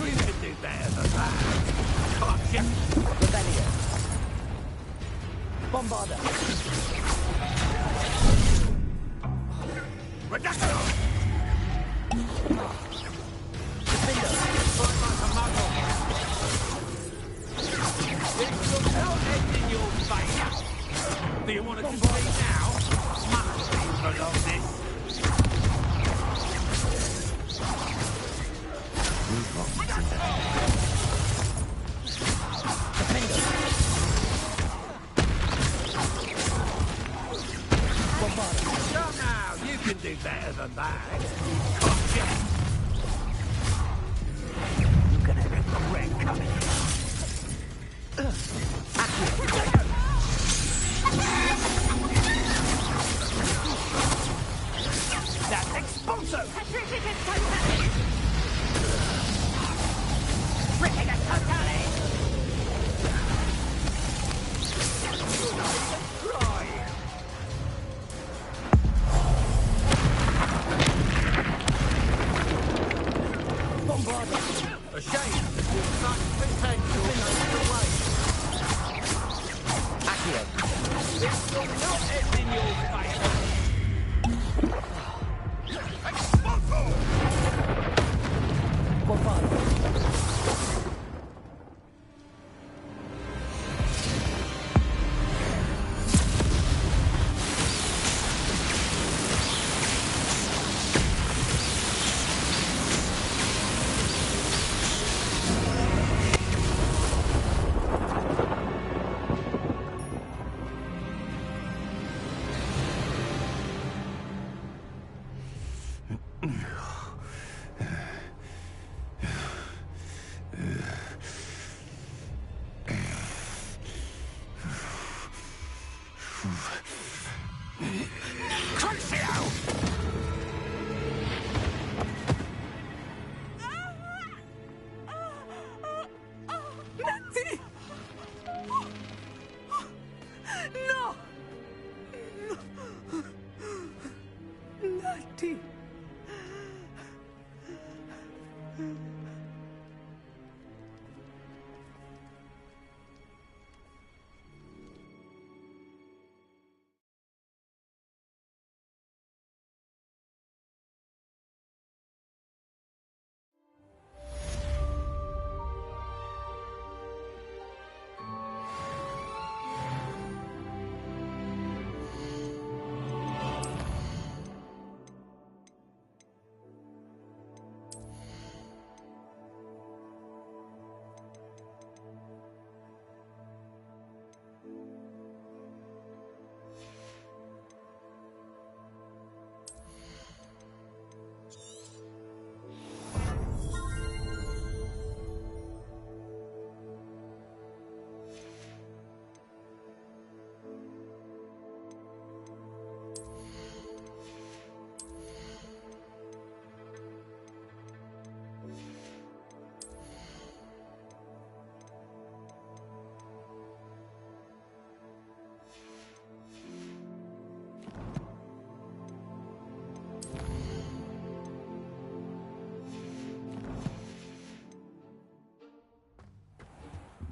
You can do better than that. Gotcha. Rebellion. Bombarder. Reduction! Defender. Fight like a muggle. This will not end in your favour. Do you want to concede now? Must we prolong this? Somehow you can do better than that. Gotcha. You're gonna regret coming here. That's expulso! A shame. Such potential goes away. Accio. This will not end in your favour. Expulso!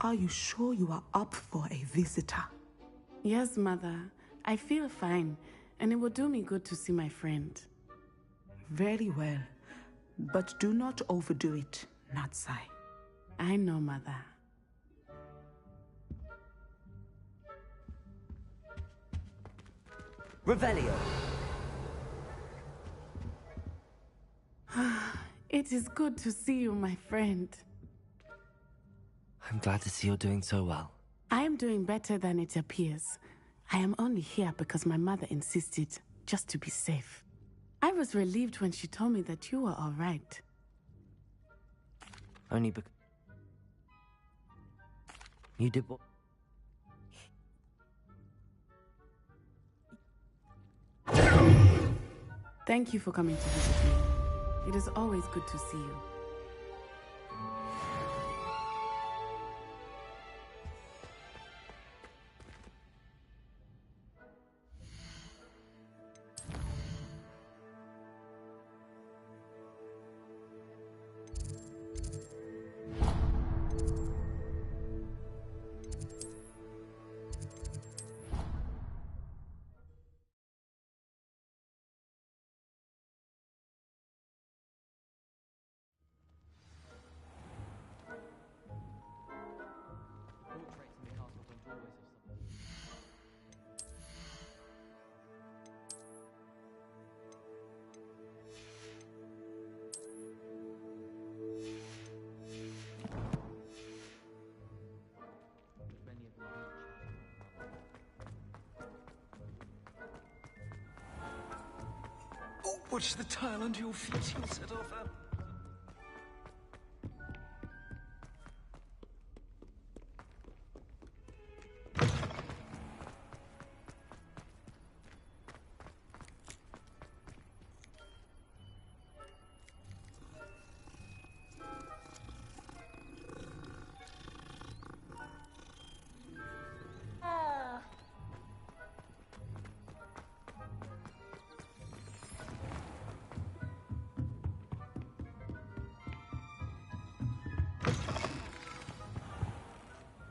Are you sure you are up for a visitor? Yes, Mother. I feel fine, and it will do me good to see my friend. Very well. But do not overdo it, Natsai. I know, Mother. Revelio. It is good to see you, my friend. I'm glad to see you're doing so well. I am doing better than it appears. I am only here because my mother insisted, just to be safe. I was relieved when she told me that you were all right. Only because... You did what? Thank you for coming to visit me. It is always good to see you. Oh, watch the tile under your feet. You'll set off a...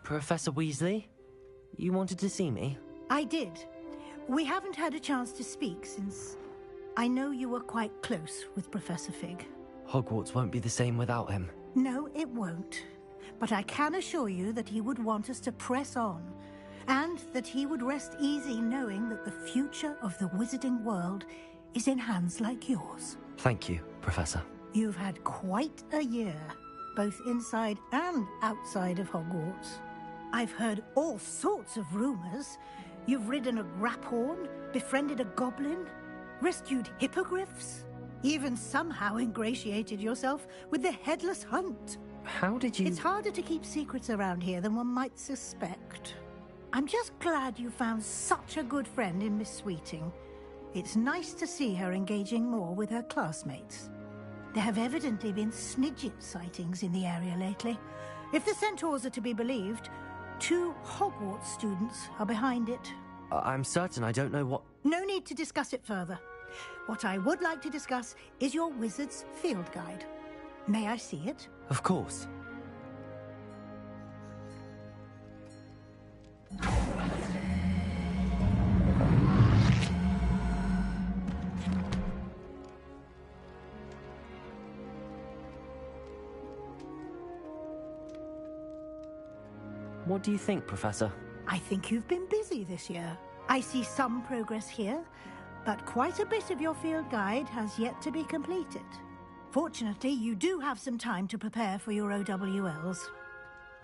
Professor Weasley? You wanted to see me? I did. We haven't had a chance to speak since I know you were quite close with Professor Fig. Hogwarts won't be the same without him. No, it won't. But I can assure you that he would want us to press on, and that he would rest easy knowing that the future of the wizarding world is in hands like yours. Thank you, Professor. You've had quite a year, both inside and outside of Hogwarts. I've heard all sorts of rumors. You've ridden a graphorn, befriended a goblin, rescued hippogriffs, even somehow ingratiated yourself with the Headless Hunt. How did you... It's harder to keep secrets around here than one might suspect. I'm just glad you found such a good friend in Miss Sweeting. It's nice to see her engaging more with her classmates. There have evidently been Snidget sightings in the area lately. If the centaurs are to be believed, 2 Hogwarts students are behind it. I'm certain I don't know what... No need to discuss it further. What I would like to discuss is your wizard's field guide. May I see it? Of course. What do you think, Professor? I think you've been busy this year. I see some progress here, but quite a bit of your field guide has yet to be completed. Fortunately, you do have some time to prepare for your OWLs.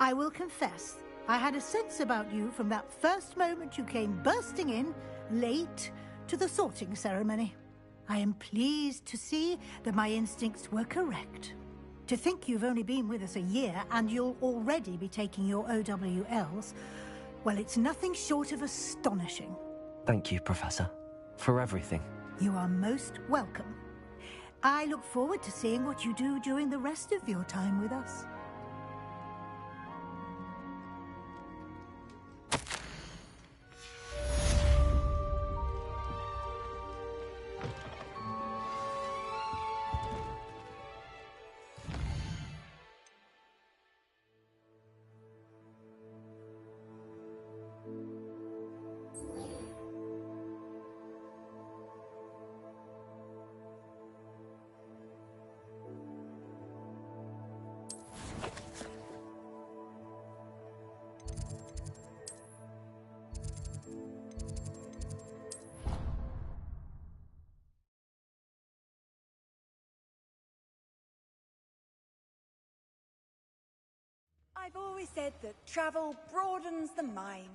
I will confess, I had a sense about you from that first moment you came bursting in, late, to the sorting ceremony. I am pleased to see that my instincts were correct. To think you've only been with us a year and you'll already be taking your OWLs, well, it's nothing short of astonishing. Thank you, Professor, for everything. You are most welcome. I look forward to seeing what you do during the rest of your time with us. I've always said that travel broadens the mind.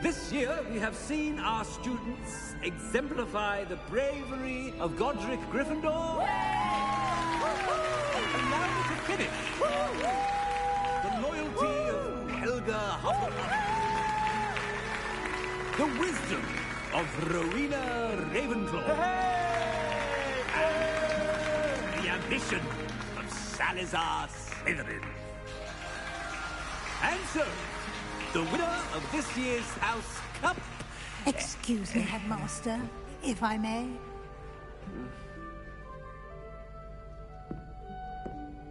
This year, we have seen our students exemplify the bravery of Godric Gryffindor. And now to finish, the loyalty of Helga Hufflepuff. The wisdom of Rowena Ravenclaw. And the ambition of Salazar Slytherin. And so, the winner of this year's House Cup... Excuse me, Headmaster, if I may.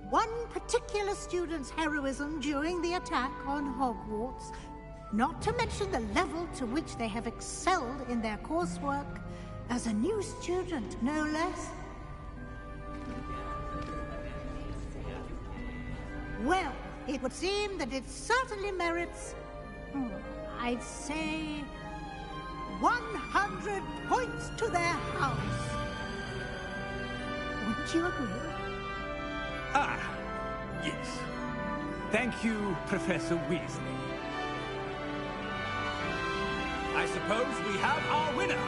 One particular student's heroism during the attack on Hogwarts, not to mention the level to which they have excelled in their coursework, as a new student, no less. Well, it would seem that it certainly merits... I'd say 100 points to their house. Wouldn't you agree? Ah, yes. Thank you, Professor Weasley. I suppose we have our winner.